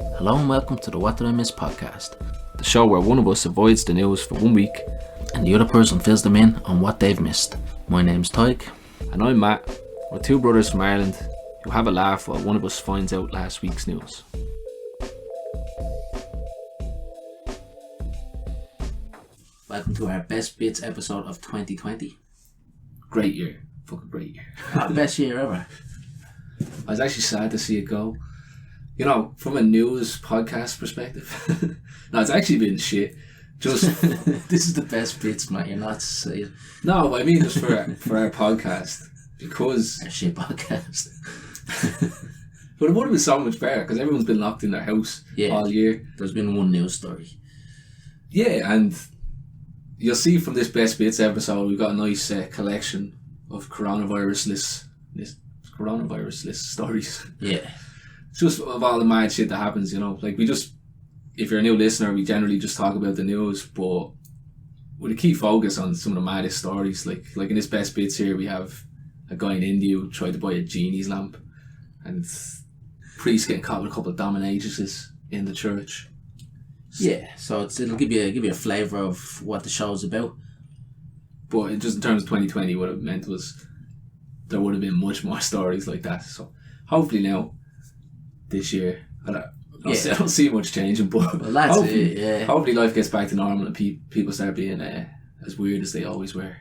Hello and welcome to the What Did I Miss podcast, the show where one of us avoids the news for 1 week and the other person fills them in on what they've missed. My name's Tyke. And I'm Matt. We're two brothers from Ireland who have a laugh while one of us finds out last week's news. Welcome to our best bits episode of 2020. Great year. Fucking great year. Our best year ever. I was actually sad to see it go. You know, from a news podcast perspective. No, it's actually been shit. Just This is the best bits, Matt. You're not saying. no, I mean just for our podcast. Because Our shit podcast. but it would have been so much better because everyone's been locked in their house all year. There's been one news story. Yeah, and you'll see from this best bits episode we've got a nice collection of coronavirus stories. Yeah. Just of all the mad shit that happens, you know. Like, if you're a new listener, we generally just talk about the news, but with a key focus on some of the maddest stories. Like in this best bits here, we have a guy in India who tried to buy a genie's lamp, and priest getting caught with a couple of dominatrixes in the church. Yeah, so it'll give you a flavour of what the show's about. But just in terms of 2020, what it meant was there would have been much more stories like that. So hopefully now, this year, I don't see much changing, but Well, that's hopefully, it, yeah. hopefully life gets back to normal and people start being as weird as they always were.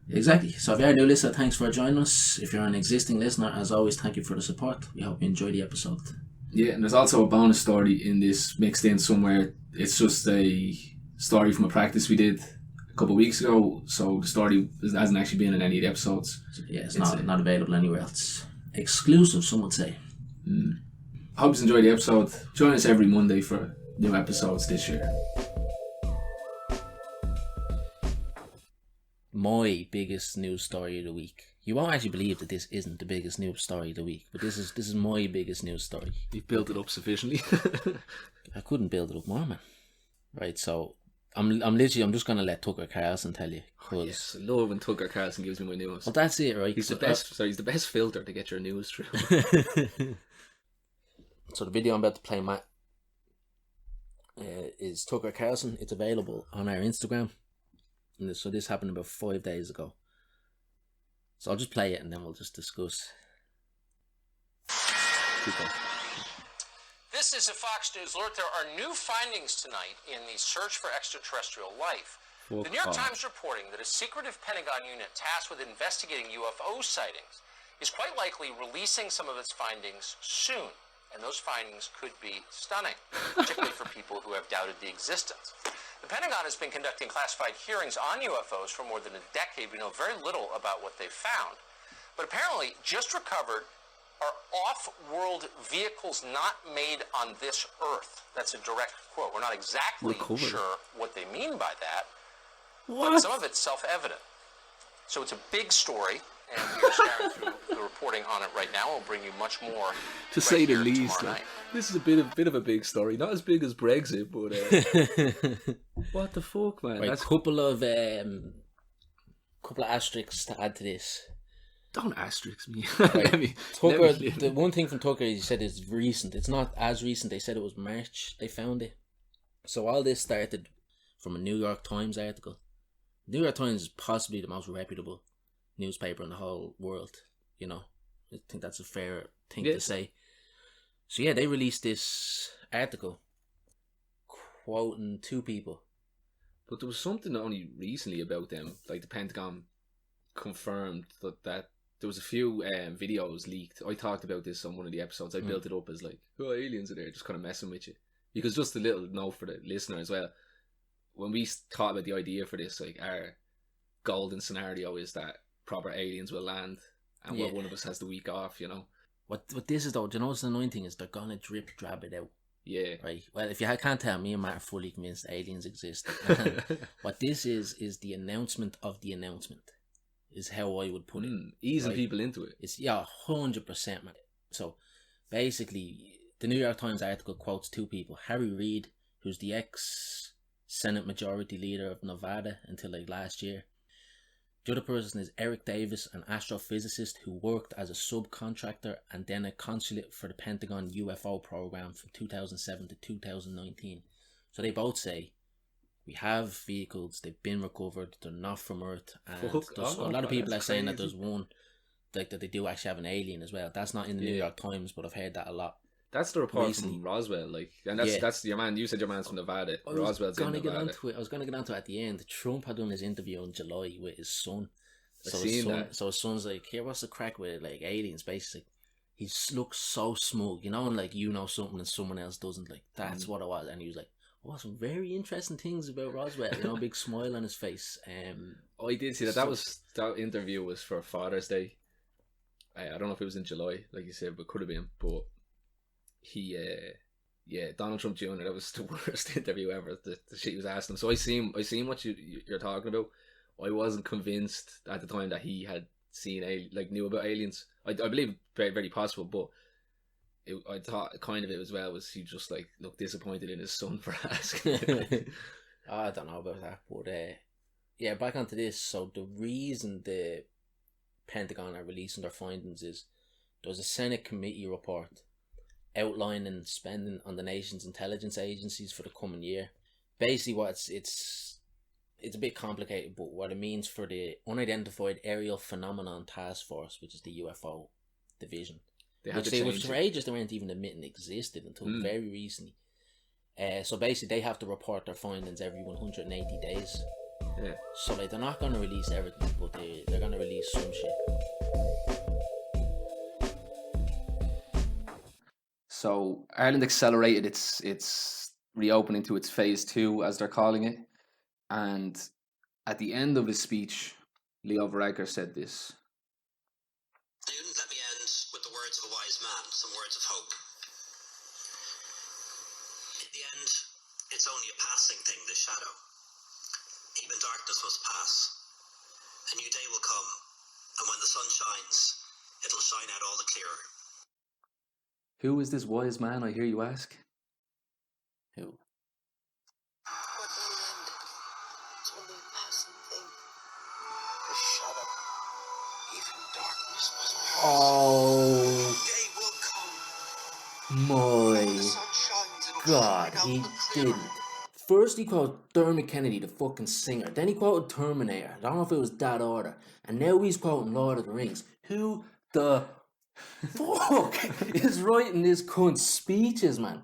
Exactly. So if you're a new listener, thanks for joining us. If you're an existing listener, as always, thank you for the support. We hope you enjoy the episode. Yeah, and there's also a bonus story in this mixed in somewhere. It's just a story from a practice we did a couple of weeks ago, so the story hasn't actually been in any of the episodes. So, yeah, it's not available anywhere else. Exclusive, some would say. Hope you enjoy the episode. Join us every Monday for new episodes this year. My biggest news story of the week. You won't actually believe that this isn't the biggest news story of the week, but this is my biggest news story. You've built it up sufficiently. I couldn't build it up more, man. Right, so I'm just gonna let Tucker Carlson tell you. Yes, I love when Tucker Carlson gives me my news. Well, that's it, right? He's the best. He's the best filter to get your news through. So the video I'm about to play, Matt, is Tucker Carlson. It's available on our Instagram. And so this happened about 5 days ago. So I'll just play it and then we'll just discuss. This is a Fox News alert. There are new findings tonight in the search for extraterrestrial life. The New York Times reporting that a secretive Pentagon unit tasked with investigating UFO sightings is quite likely releasing some of its findings soon. And those findings could be stunning, particularly for people who have doubted the existence. The Pentagon has been conducting classified hearings on UFOs for more than a decade. We know very little about what they've found. But apparently, just recovered are off-world vehicles not made on this Earth. That's a direct quote. We're not exactly sure what they mean by that, but some of it's self-evident. So it's a big story, and we're staring through the reporting on it right now. We'll bring you much more To say the least, this is a bit of a big story. Not as big as Brexit, but what the fuck, man? Right, That's couple of asterisks to add to this. Don't asterisk me. Right. Tucker, the one thing from Tucker is he said it's recent. It's not as recent. They said it was March they found it. So all this started from a New York Times article. New York Times is possibly the most reputable newspaper in the whole world. You know, I think that's a fair thing to say. So yeah, they released this article quoting two people. But there was something only recently about them, like the Pentagon confirmed that there was a few videos leaked. I talked about this on one of the episodes. I built it up as like, oh, aliens are there, just kind of messing with you. Because just a little note for the listener as well. When we thought about the idea for this, like our golden scenario is that proper aliens will land and one of us has the week off, you know. What this is though, do you know what's the annoying thing is they're gonna drip drab it out. Yeah. Right. Well, if you can't tell, me and Matt are fully convinced aliens exist. What this is the announcement of the announcement. Is how I would put it. Easing people into it. It's 100%, man. So basically, the New York Times article quotes two people: Harry Reid, who's the ex-Senate Majority Leader of Nevada until like last year, The other person is Eric Davis, an astrophysicist who worked as a subcontractor and then a consulate for the Pentagon UFO program from 2007 to 2019. So they both say, we have vehicles, they've been recovered, they're not from Earth, and a lot of people are saying that there's one, like that they do actually have an alien as well. That's not in the New York Times, but I've heard that a lot. That's the report from Roswell, like, and that's your man. You said your man's from Nevada. Roswell's in Nevada. I was going to get onto it at the end. Trump had done his interview in July with his son. So his son's like, here, what's the crack with it? Like aliens, basically. He looks so smug, you know, and like you know something and someone else doesn't. Like that's what it was, and he was like, "Oh, some very interesting things about Roswell." You know, big smile on his face. I did see that. That interview was for Father's Day. I don't know if it was in July, like you said, but could have been. But he, Donald Trump Jr. That was the worst interview ever. The shit he was asking him. So I seen what you're talking about. I wasn't convinced at the time that he had knew about aliens. I believe very, very possible, but I thought kind of it as well was he just like looked disappointed in his son for asking. I don't know about that, but back onto this. So the reason the Pentagon are releasing their findings is there was a Senate committee report outlining spending on the nation's intelligence agencies for the coming year. Basically, what it's a bit complicated, but what it means for the Unidentified Aerial Phenomenon Task Force, which is the UFO division, which for ages they weren't even admitting existed until very recently. So basically, they have to report their findings every 180 days. Yeah. So they're not going to release everything, but they're going to release some shit. So Ireland accelerated its reopening to its phase 2, as they're calling it. And at the end of his speech, Leo Varadkar said this. Student, let me end with the words of a wise man, some words of hope. In the end, it's only a passing thing, this shadow. Even darkness must pass. A new day will come, and when the sun shines, it'll shine out all the clearer. Who is this wise man, I hear you ask? Who? Oh my God, he didn't. First he quoted Dermot Kennedy, the fucking singer. Then he quoted Terminator. I don't know if it was that order. And now he's quoting Lord of the Rings. Who the fuck is writing this cunt's speeches, man?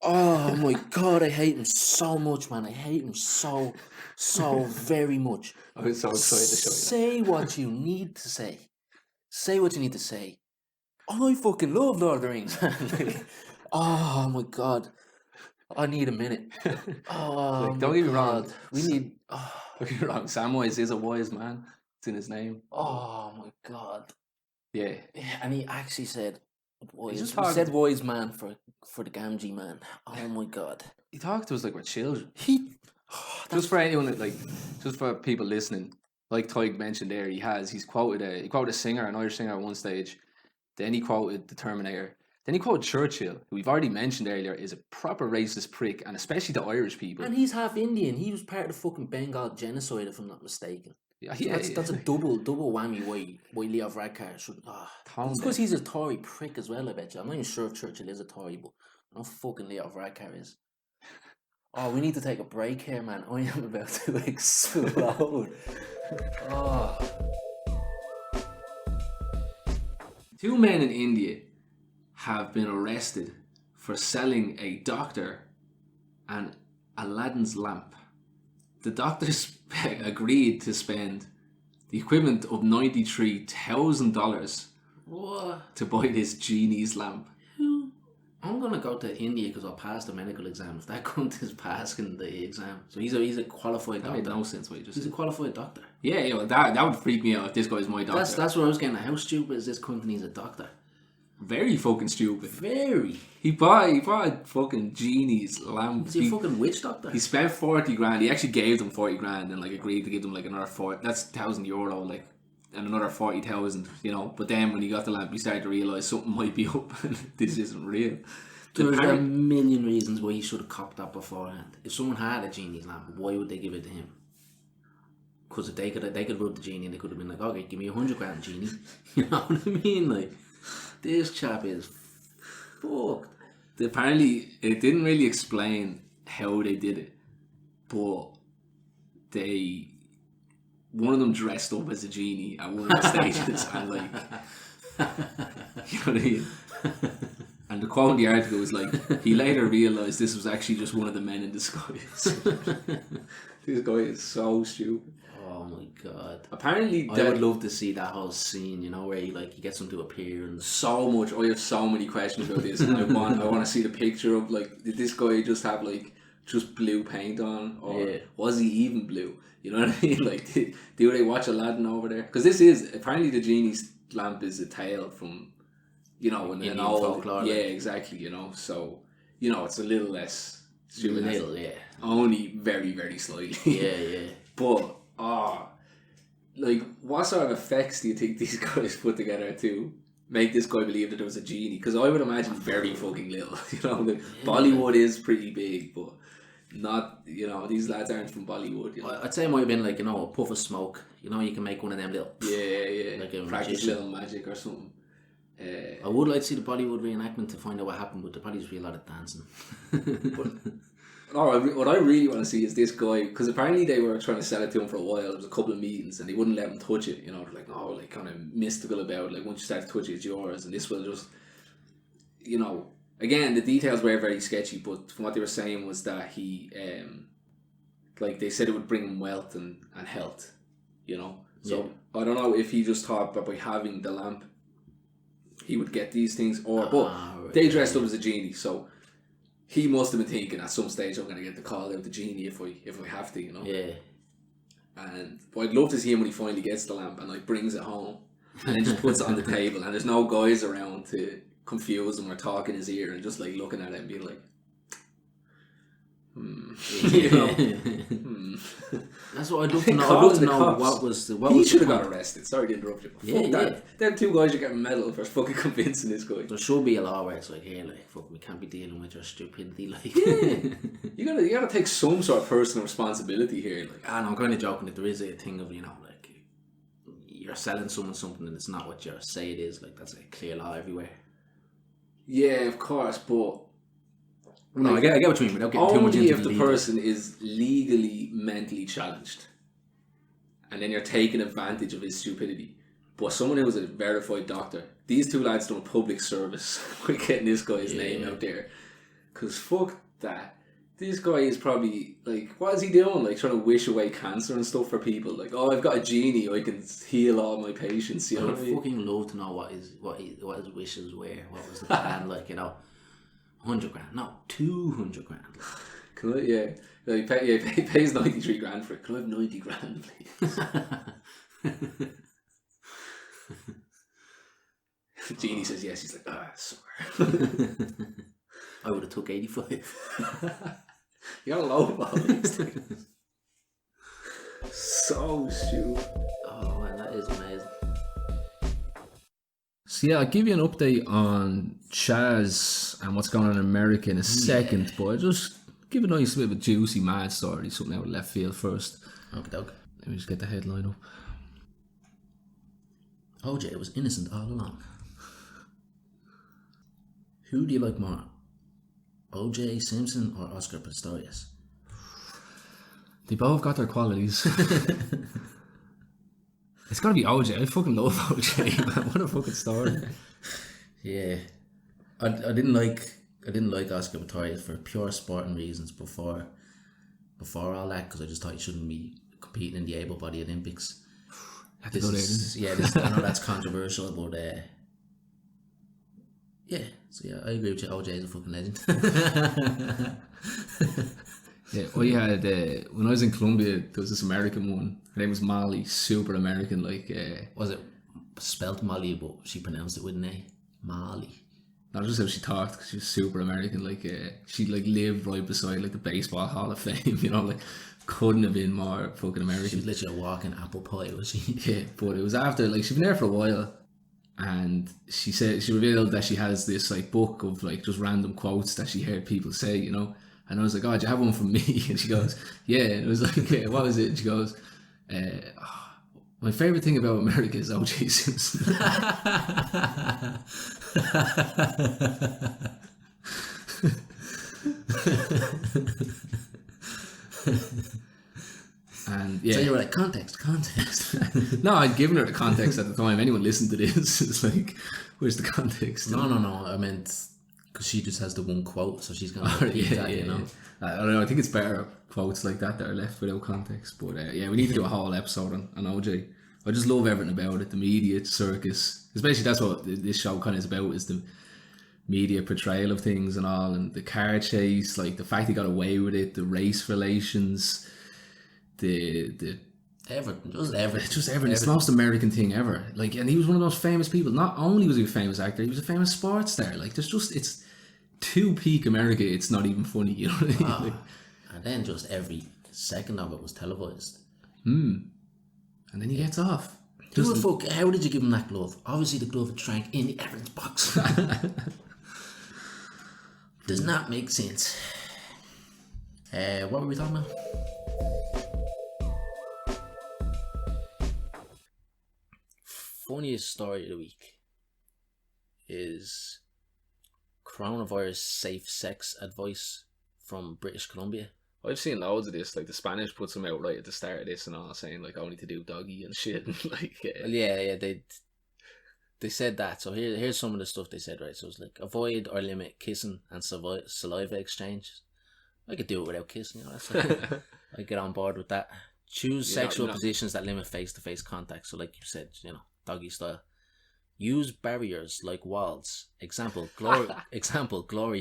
Oh my God, I hate him so much, man. I hate him so very much. I was so excited to show you. Say what you need to say. Say what you need to say. I fucking love Lord of the Rings, man. Oh my God. I need a minute. Oh, like, don't get me wrong. We need. Don't get me wrong. Samwise is a wise man. It's in his name. Oh my God. Yeah. And he actually said wise. He said wise man for the Gamgee man. Oh my God. He talked to us like we're children. Just for anyone just for people listening, like Tyg mentioned there, he's quoted a singer, an Irish singer at one stage. Then he quoted the Terminator. Then he quoted Churchill, who we've already mentioned earlier is a proper racist prick, and especially the Irish people. And he's half Indian. He was part of the fucking Bengal genocide, if I'm not mistaken. That's a double whammy why Leo Varadkar should. It's because he's a Tory prick as well, I bet you. I'm not even sure if Churchill is a Tory, but I know fucking Leo Varadkar is. Oh, we need to take a break here, man. I am about to explode. Two men in India have been arrested for selling a doctor an Aladdin's lamp. The doctors agreed to spend the equivalent of $93,000 to buy this genie's lamp. I'm gonna go to India because I'll pass the medical exam. If that cunt is passing the exam, so he's a qualified doctor. That made no sense what you just said. He's a qualified doctor. Yeah, well, that would freak me out if this guy's my doctor. That's what I was getting at. How stupid is this cunt and he's a doctor? Very fucking stupid. Very. He bought fucking genie's lamp. Is he a fucking witch doctor? He spent 40 grand. He actually gave them 40 grand and agreed to give them another 40. That's €1,000 and another 40,000, But then when he got the lamp, he started to realise something might be up and this isn't real. There's a million reasons why he should have copped that beforehand. If someone had a genie's lamp, why would they give it to him? Because if they could rub the genie, and they could have been like, okay, give me 100 grand, genie. You know what I mean? Like, this chap is fucked. Apparently, it didn't really explain how they did it, but one of them dressed up as a genie at one of the stages, and like, you know what I mean? And the quote in the article was like, he later realised this was actually just one of the men in disguise. This guy is so stupid. Oh my god. Apparently, I would love to see that whole scene, you know, where he gets him to appear and so much. I have so many questions about this, and I want to see the picture of, like, did this guy just have like just blue paint on, or was he even blue? You know what I mean? Like, do they watch Aladdin over there? Because this is apparently the genie's lamp is a tale from, you know, in an old folklore. Yeah, exactly. You know, so you know it's a little less stupid. Little, yeah. Only very, very slightly. Yeah. But like, what sort of effects do you think these guys put together to make this guy believe that there was a genie? Because I would imagine very fucking little. You know, like, Bollywood is pretty big, but not, you know, these lads aren't from Bollywood. You know? I'd say it might have been like, you know, a puff of smoke. You know, you can make one of them little. Yeah. Like a practice magician. little magic or something. I would like to see the Bollywood reenactment to find out what happened, but there probably be a lot of dancing. What I really want to see is this guy, because apparently they were trying to sell it to him for a while. There was a couple of meetings and they wouldn't let him touch it. You know, they're like, oh, like, kind of mystical about it. Like, once you start to touch it, it's yours, and this will just, you know, again, the details were very sketchy, but from what they were saying was that he, like, they said it would bring him wealth and health, you know. So I don't know if he just thought that by having the lamp he would get these things, or but they dressed up as a genie, so he must have been thinking at some stage, I'm going to get the call out the genie if I have to, you know. Yeah. And but I'd love to see him when he finally gets the lamp and like brings it home and then just puts it on the table, and there's no guys around to confuse him or talk in his ear, and just like looking at it and being like, you know? That's what I'd love to know. I'd love to know what was he should have got arrested. Sorry to interrupt you. Yeah. Them two guys are getting medal for fucking convincing this guy. There should be a law where it's like, hey, like, fuck, we can't be dealing with your stupidity, like. Yeah. you gotta take some sort of personal responsibility here. Like, and I'm kind of joking that there is a thing of, you know, like, you're selling someone something and it's not what you say it is. Like, that's a clear law everywhere. Yeah, of course, but no, I get what you mean. Without getting too much into if the person is legally, mentally challenged, and then you're taking advantage of his stupidity. But someone who was a verified doctor, these two lads done a public service by getting this guy's name out there. Because fuck that. This guy is probably, like, what is he doing? Like, trying to wish away cancer and stuff for people. Like, oh, I've got a genie, I can heal all my patients. You know I would fucking love to know what his wishes were. What was the plan? Like, you know, 100 grand, no, 200 grand. Can I, he pays 93 grand for it. Can I have 90 grand, please? Genie says yes. He's like, sorry. I would have took 85. You got a low ball these things. So stupid. Oh man, that is amazing. So yeah, I'll give you an update on Chaz and what's going on in America in a second, but I'll just give a nice bit of a juicy mad story, something out of left field first. Okay, dog. Let me just get the headline up. OJ was innocent all along. Who do you like more? OJ Simpson or Oscar Pistorius? They both got their qualities. It's gotta be OJ. I fucking love OJ, man. What a fucking story. Yeah. I didn't like Oscar Pistorius for pure sporting reasons before all that, because I just thought he shouldn't be competing in the able-bodied Olympics. I know that's controversial, but yeah. So yeah, I agree with you. OJ is a fucking legend. Yeah, I had when I was in Colombia, there was this American one. Her name was Molly, super American. Like, was it spelt Molly, but she pronounced it with an A? Molly. Not just how she talked, because she was super American. Like, she like lived right beside like the Baseball Hall of Fame. You know, like, couldn't have been more fucking American. She was literally a walking apple pie, was she? Yeah, but it was after, like, she'd been there for a while, and she revealed that she has this like book of like just random quotes that she heard people say, you know. And I was like, oh, do you have one from me? And she goes, yeah. And it was like, what was it? And she goes, My favourite thing about America is O.J. Simpson. And yeah, so you were like, context. No, I'd given her the context at the time. Anyone listened to this, it's like, where's the context? No, I meant because she just has the one quote, so she's gonna repeat that, you know. I don't know. I think it's better quotes like that are left without context. But yeah, we need to do a whole episode on OJ. I just love everything about it. The media circus, especially that's what this show kind of is about, is the media portrayal of things and all, and the car chase, like the fact he got away with it, the race relations, the everything. It's the most American thing ever. Like, and he was one of the most famous people. Not only was he a famous actor, he was a famous sports star. Like, it's too peak America. It's not even funny, you know what I mean? And then just every second of it was televised. And then he gets off. How did you give him that glove? Obviously the glove drank in the evidence box. Does not make sense. What were we talking about? Funniest story of the week is coronavirus safe sex advice from British Columbia. I've seen loads of this. Like, the Spanish puts them out right at the start of this and all, saying like only to do doggy and shit. And like, yeah, they said that. So here's some of the stuff they said. Right, so it's like, avoid or limit kissing and saliva exchange. I could do it without kissing. You know, that's like, I get on board with that. Choose sexual positions that limit face-to-face contact. So, like you said, you know, doggy style. Use barriers like walls. Example, glory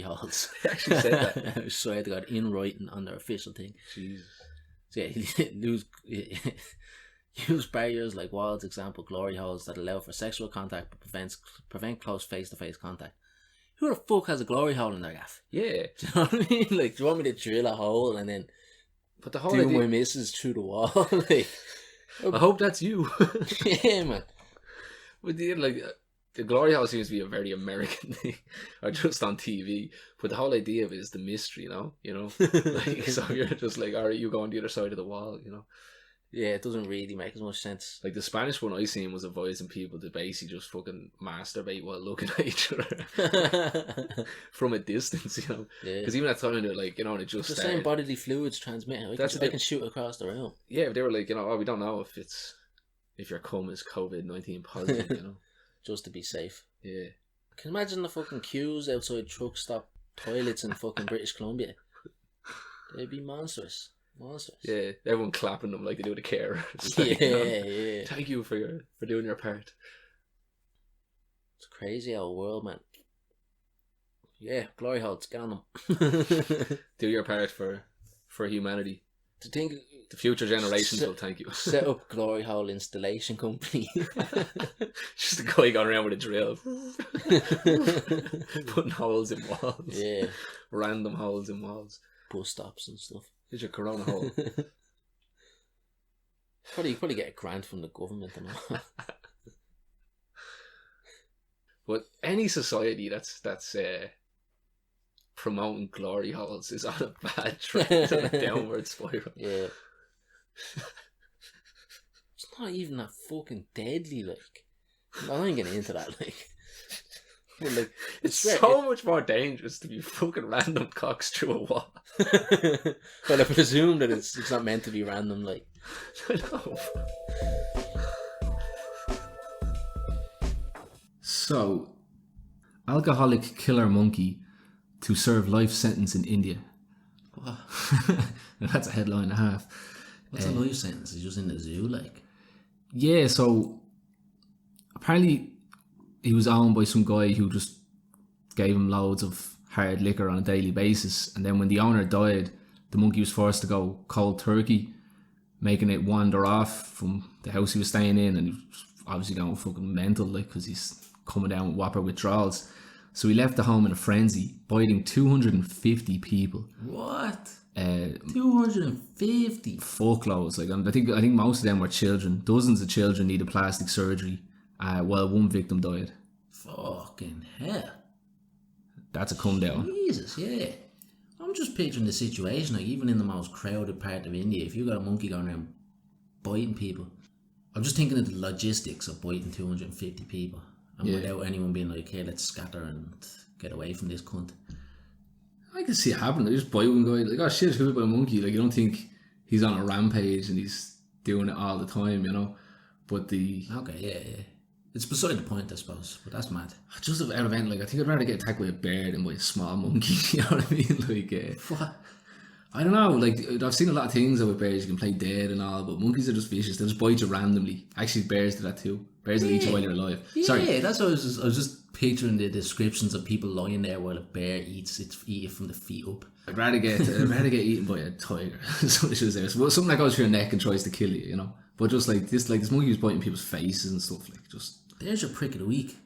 holes. They actually said that. I swear to God, in writing on their official thing. Jesus. So yeah, use barriers like walls. Example, glory holes that allow for sexual contact but prevent close face-to-face contact. Who the fuck has a glory hole in their gaff? Yeah. Do you know what I mean? Like, do you want me to drill a hole and then but the whole do idea... my misses through the wall? Like, I hope that's you. Yeah, man. But the glory hole seems to be a very American thing, or just on TV. But the whole idea of it is the mystery, you know. Like, so you're just like, all right, you go on the other side of the wall, you know. Yeah, it doesn't really make as much sense. Like, the Spanish one I seen was advising people to basically just fucking masturbate while looking at each other from a distance, you know. Yeah. Because even at the time they're like, you know, it just the same bodily fluids transmit. They can shoot across the room. Yeah, they were like, you know, we don't know if your cum is COVID-19 positive, you know. Just to be safe. Yeah. Can you imagine the fucking queues outside truck stop toilets in fucking British Columbia? They'd be monstrous. Yeah, everyone clapping them like they do the care. Like, yeah. Thank you for doing your part. It's a crazy old world, man. Yeah, glory holes, get on them. Do your part for humanity. The future generations will thank you. Set up glory hole installation company. Just a guy going around with a drill. Putting holes in walls. Yeah. Random holes in walls. Bus stops and stuff. Here's your corona hole. Probably get a grant from the government and all. But any society that's promoting glory holes is on a bad trend, on a downward spiral. Yeah. It's not even that fucking deadly, like. I ain't getting into that, like. But, like, it's so much more dangerous to be fucking random cocks through a wall. But I presume that it's not meant to be random, like. I know. So, alcoholic killer monkey to serve life sentence in India. What? That's a headline and a half. What's a life sentence? He's just in the zoo, like. Yeah, so apparently he was owned by some guy who just gave him loads of hard liquor on a daily basis, and then when the owner died, the monkey was forced to go cold turkey, making it wander off from the house he was staying in, and he was obviously going fucking mental, like, because he's coming down with whopper withdrawals. So he left the home in a frenzy, biting 250 people. What? 250 fuckloads. Like, I think most of them were children. Dozens of children needed plastic surgery, while one victim died. Fucking hell. That's a come down. Jesus, yeah. I'm just picturing the situation, like, even in the most crowded part of India, if you got a monkey going around biting people. I'm just thinking of the logistics of biting 250 people, and without anyone being like, "Hey, let's scatter and get away from this cunt." I can see it happen. They just bite one guy, like, oh shit, who's by a monkey? Like, you don't think he's on a rampage and he's doing it all the time, you know? But Okay, it's beside the point, I suppose, but that's mad. Just out of end, like, I think I'd rather get attacked by a bear than by a small monkey, you know what I mean? Like, What? I don't know, like, I've seen a lot of things with bears, you can play dead and all, but monkeys are just vicious, they just bite you randomly. Actually, bears do that too. Bears will eat you while you're alive. Yeah, Sorry. that's what I was just picturing the descriptions of people lying there while a bear eats it from the feet up. I'd rather get eaten by a tiger. So something that goes through your neck and tries to kill you, you know. But just like this monkey was biting people's faces and stuff, like, just. There's your prick of the week.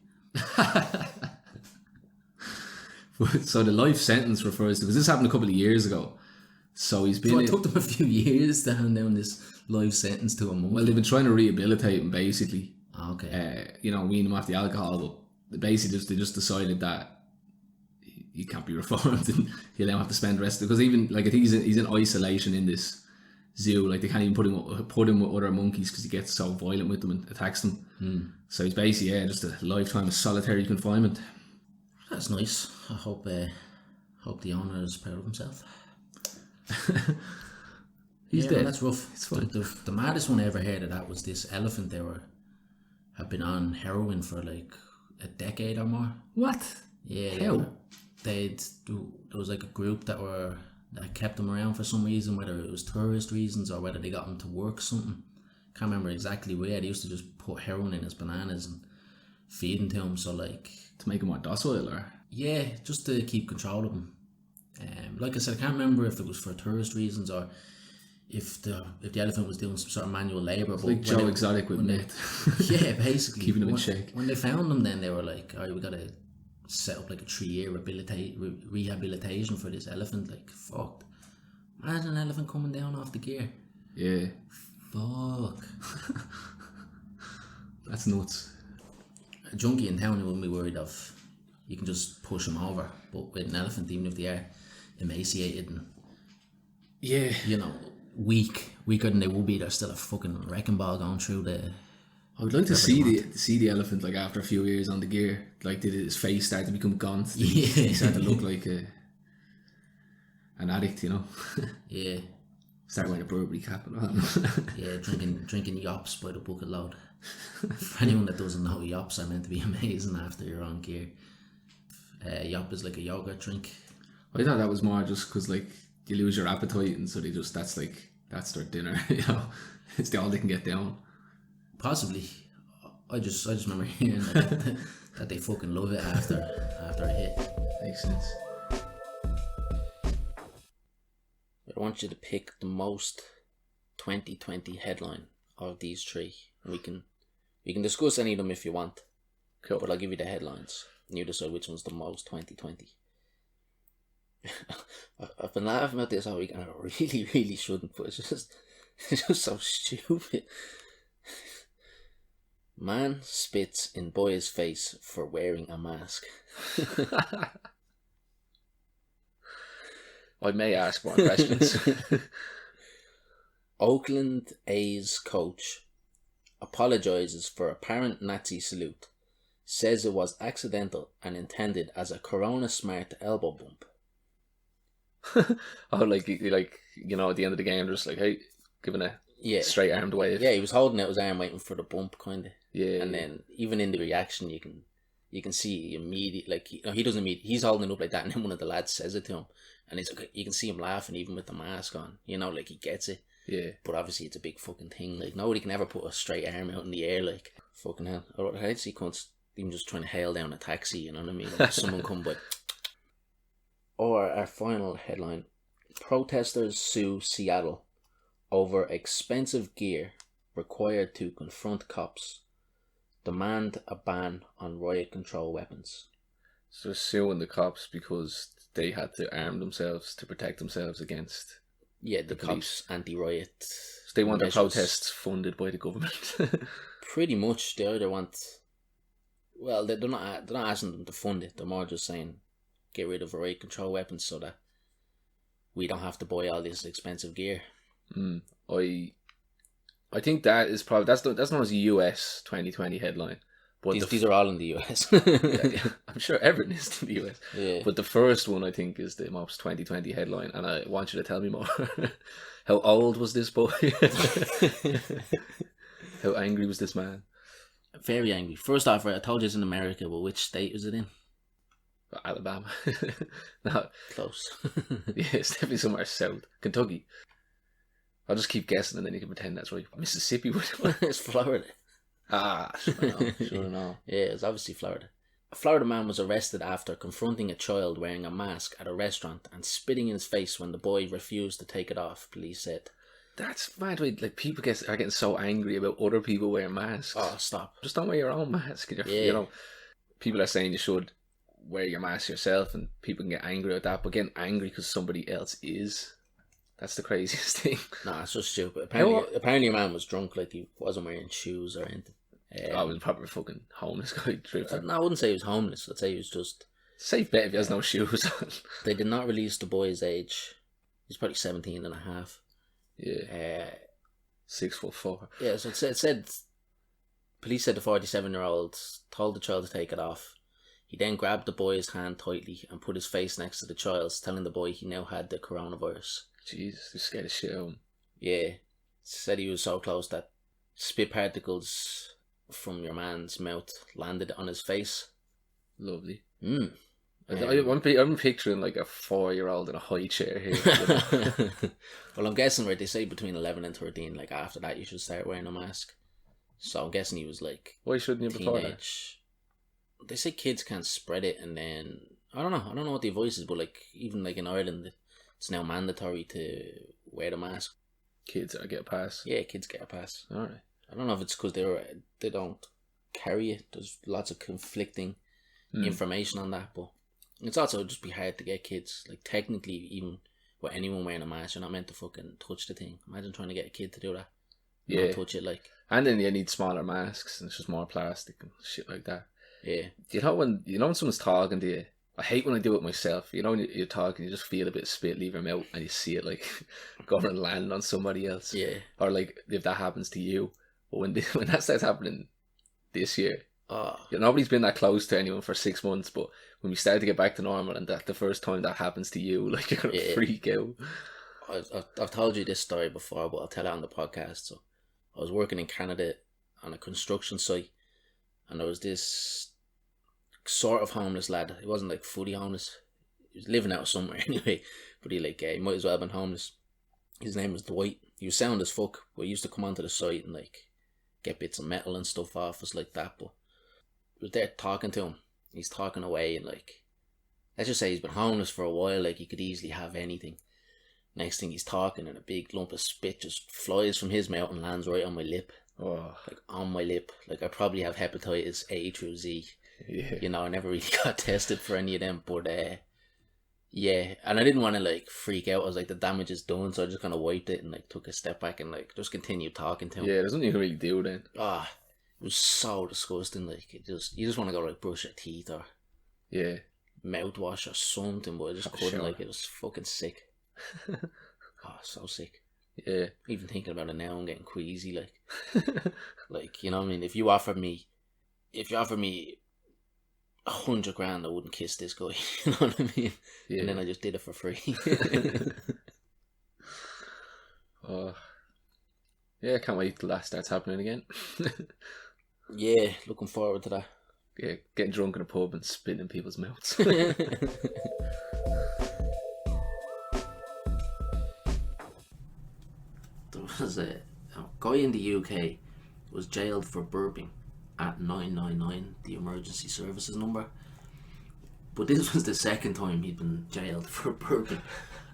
So the life sentence refers to, because this happened a couple of years ago. So he's been. So it took them a few years to hand down this life sentence to a monkey. Well, they've been trying to rehabilitate him, basically. Okay. Wean him off the alcohol, but basically they just decided that he can't be reformed and he'll now have to spend the rest of it. Because even, like, I think he's in isolation in this zoo. Like, they can't even put him with other monkeys because he gets so violent with them and attacks them. So he's basically just a lifetime of solitary confinement. That's nice. I hope the owner is proud of himself. He's dead. That's rough. It's fine. The maddest one I ever heard of that was this elephant. Had been on heroin for like a decade or more. What? Yeah. How? There was like a group that kept them around for some reason, whether it was tourist reasons or whether they got him to work something. Can't remember exactly where. They used to just put heroin in his bananas and feed him to him. So, like, to make him more docile, or? Yeah, just to keep control of him. Like I said, I can't remember if it was for tourist reasons or if the elephant was doing some sort of manual labour. Like Joe Exotic with meth. Yeah, basically. Keeping him in shape. When they found him, then they were like, alright, we gotta set up like a 3-year rehabilitation for this elephant. Like, fuck. Imagine an elephant coming down off the gear. Yeah. Fuck. That's nuts. A junkie in town wouldn't be worried of. You can just push them over. But with an elephant, even if they are emaciated and weaker than they will be, there's still a fucking wrecking ball going through the. I would like to see the elephant, like, after a few years on the gear. Like, did his face start to become gaunt? He started to look like an addict, you know. Yeah. Start wearing a Burberry cap and all. Yeah, drinking yops by the bucket load. For anyone that doesn't know, yops are meant to be amazing after you're on gear. Yop is like a yogurt drink. I thought that was more just because, like, you lose your appetite, and so that's their dinner, you know. It's all they can get down. Possibly. I just remember hearing that they fucking love it after a hit. Makes sense. I want you to pick the most 2020 headline of these three. We can discuss any of them if you want. Cool. But I'll give you the headlines. And you decide which one's the most 2020. I've been laughing about this all week, and I really, really shouldn't, but it's just so stupid. Man spits in boy's face for wearing a mask. I may ask more questions. Oakland A's coach apologises for apparent Nazi salute. Says it was accidental and intended as a Corona Smart elbow bump. Oh, like, at the end of the game, just like, hey, giving a straight armed wave. Yeah, he was holding out his arm waiting for the bump, kind of. Yeah. And then even in the reaction, you can see immediately, like, he's holding it up like that, and then one of the lads says it to him, and he's like, you can see him laughing even with the mask on, like he gets it. Yeah. But obviously it's a big fucking thing. Like, nobody can ever put a straight arm out in the air, like, fucking hell. I'd see cunts even just trying to hail down a taxi, you know what I mean? Like, someone come by. Or our final headline: protesters sue Seattle over expensive gear required to confront cops. Demand a ban on riot control weapons. So suing the cops because they had to arm themselves to protect themselves against the cops' anti-riot. So they want their protests funded by the government. Pretty much. They either want. Well, they're not asking them to fund it. They're more just saying, get rid of riot control weapons so that we don't have to buy all this expensive gear. I I think that is probably that's not as a US 2020 headline. But these are all in the US. I'm sure everything is in the US. Yeah. But the first one I think is the Mops 2020 headline, and I want you to tell me more. How old was this boy? How angry was this man? Very angry. First off, I told you it's in America, but which state is it in? Alabama. No. Close. Yeah, it's definitely somewhere south. Kentucky. I'll just keep guessing and then you can pretend that's right. Mississippi. It's Florida. Sure no. Yeah, it's obviously Florida. A Florida man was arrested after confronting a child wearing a mask at a restaurant and spitting in his face when the boy refused to take it off, police said. That's mad. Like, people are getting so angry about other people wearing masks. Oh, stop. Just don't wear your own mask. You know, people are saying you should wear your mask yourself, and people can get angry at that, but getting angry because somebody else is, that's the craziest thing. Nah, it's just stupid. Apparently a man was drunk, like he wasn't wearing shoes or anything. I was probably a fucking homeless guy. No, I wouldn't say he was homeless. I'd say he was just... Safe bet if he has no shoes on. They did not release the boy's age. He's probably 17 and a half. Yeah. 6'4". Yeah, so it said... Police said the 47-year-old told the child to take it off. He then grabbed the boy's hand tightly and put his face next to the child's, telling the boy he now had the coronavirus. Jesus, they're scared of shit out of him. Yeah. Said he was so close that spit particles from your man's mouth landed on his face. Lovely. I'm picturing like a 4-year-old in a high chair here. Well, I'm guessing, right, they say between 11 and 13, like after that you should start wearing a mask. So I'm guessing he was like... Why shouldn't you before that? They say kids can't spread it, and then... I don't know what the advice is, but like even like in Ireland, it's now mandatory to wear the mask. Kids get a pass? Yeah, kids get a pass. Alright. I don't know if it's because they don't carry it. There's lots of conflicting information on that, but it's also just be hard to get kids. Like technically, even with anyone wearing a mask, you're not meant to fucking touch the thing. Imagine trying to get a kid to do that. Yeah, not touch it, like. And then you need smaller masks, and it's just more plastic and shit like that. Yeah. You know when someone's talking to you. I hate when I do it myself. You know when you're talking, you just feel a bit of spit leave your mouth, and you see it like going and land on somebody else. Yeah. Or like if that happens to you. But when that starts happening this year, nobody's been that close to anyone for 6 months. But when we start to get back to normal, and that the first time that happens to you, like you're gonna freak out. I've told you this story before, but I'll tell it on the podcast. So I was working in Canada on a construction site, and there was this sort of homeless lad. He wasn't like fully homeless. He was living out somewhere anyway, but he might as well have been homeless. His name was Dwight. He was sound as fuck, but he used to come onto the site and like get bits of metal and stuff off us like that. But I was there talking to him. He's talking away, and like, let's just say he's been homeless for a while. Like, he could easily have anything. Next thing he's talking, and a big lump of spit just flies from his mouth and lands right on my lip. Oh. Like on my lip. Like, I probably have hepatitis A through Z. Yeah. You know, I never really got tested for any of them, but yeah, and I didn't want to like freak out. I was like, the damage is done, so I just kind of wiped it and like took a step back and like just continued talking to him. Yeah, there's nothing you can really do then. It was so disgusting. Like, you just want to go like brush your teeth or mouthwash or something, but I just couldn't. Sure. Like, it was fucking sick. So sick. Yeah. Even thinking about it now, I'm getting queasy. Like, like, you know what I mean? If you offered me 100 grand, I wouldn't kiss this guy. You know what I mean? Yeah. And then I just did it for free. Yeah, I can't wait till that starts happening again. Yeah, looking forward to that. Yeah, getting drunk in a pub and spitting in people's mouths. There was a guy in the UK was jailed for burping at 999, the emergency services number. But this was the second time he'd been jailed for burping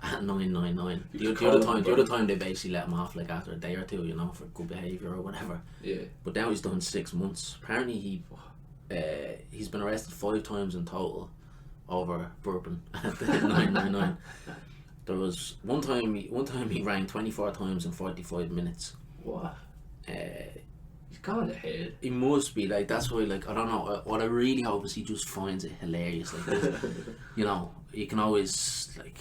at 999. The other time they basically let him off like after a day or two, you know, for good behaviour or whatever. Yeah. But now he's done 6 months. Apparently he's been arrested 5 times in total over burping at the 999. There was one time he rang 24 times in 45 minutes. What? He's gone ahead. It must be, like, that's why, like, I don't know, what I really hope is he just finds it hilarious. Like, you know, you can always, like,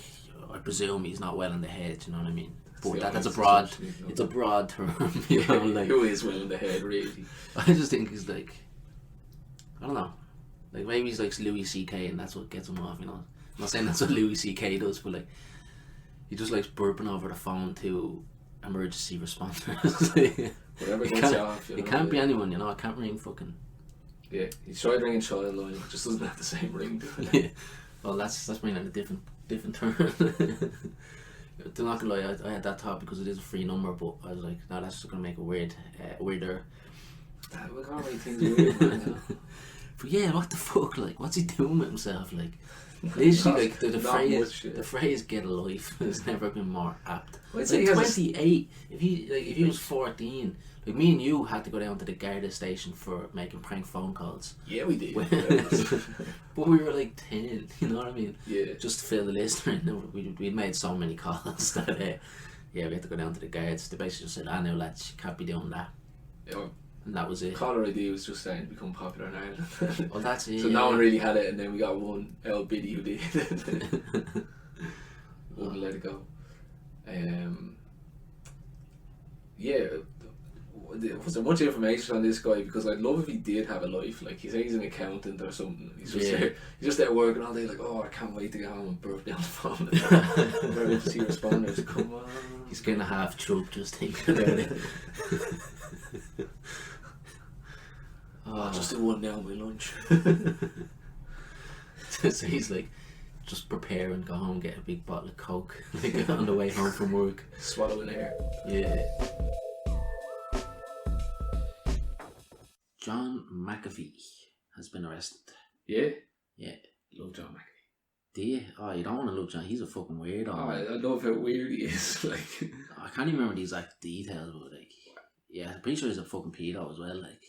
I presume he's not well in the head, you know what I mean? But that's a broad. It's a broad term. You know, like who is well in the head, really? I just think he's like, I don't know, like maybe he's like Louis C.K. and that's what gets him off. You know, I'm not saying that's what Louis C.K. does, but like he just likes burping over the phone to emergency responders. Whatever gets you off. It can't be anyone. You know, it can't ring fucking. Yeah, he's tried ringing Childline, it just doesn't have the same ring. Yeah. Well, that's bringing in a different term. I'm not gonna lie, I had that thought because it is a free number, but I was like, no, that's just gonna make it weirder. We can't make things weird, man. You know? But yeah, what the fuck? Like, what's he doing with himself? Like, literally, like the phrase "get a life" has never been more apt. Like 28. If he was 14, like me and you had to go down to the Garda station for making prank phone calls. Yeah, we did. But we were like 10. You know what I mean? Yeah. Just to fill the list. Right now, we'd made so many calls that we had to go down to the guards. They basically just said, "I know, lads, you can't be doing that." Yeah. And that was it. Caller ID was just starting to become popular in Ireland. Well, that's it. So no one really had it, and then we got one El Biddy who did. Wouldn't let it go. Yeah. Was there much information on this guy? Because I'd love if he did have a life. Like, he says he's an accountant or something. He's just there working all day. Like, oh, I can't wait to get home and burp down the phone. Emergency responders, come on. He's getting a half troop just thinking about it. Oh, just do one now on my lunch. So he's like, just prepare and go home, get a big bottle of Coke, like on the way home from work. Swallowing air. Yeah. John McAfee has been arrested. Yeah? Yeah. Love John McAfee. Do you? Oh, you don't want to love John. He's a fucking weirdo. Oh, I love how weird he is. Like, I can't even remember the exact details, but like, yeah, I'm pretty sure he's a fucking pedo as well. Like,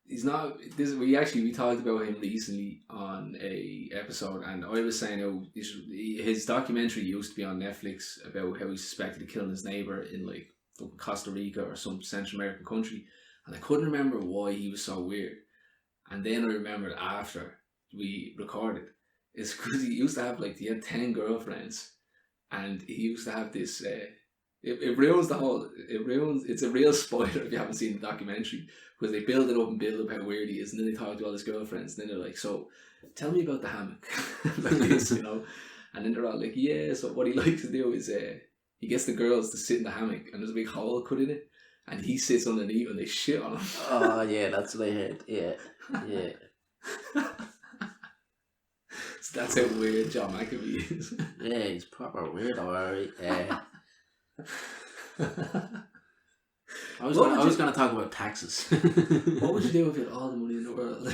he's not. We talked about him recently on a episode, and I was saying how his documentary used to be on Netflix about how he suspected of killing his neighbor in like fucking Costa Rica or some Central American country, and I couldn't remember why he was so weird. And then I remembered after we recorded, it's because he used to have he had 10 girlfriends, and he used to have this. It ruins the whole. It's a real spoiler if you haven't seen the documentary, because they build up how weird he is, and then they talk to all his girlfriends, and then they're like, "So, tell me about the hammock," like this, you know. And then they're all like, "Yeah." So what he likes to do is he gets the girls to sit in the hammock, and there's a big hole cut in it, and he sits underneath, and they shit on him. Oh yeah, that's what I heard. Yeah. So that's how weird John McAfee is. Yeah, he's proper weird, alright. I was gonna talk about taxes. What would you do if you had all the money in the world?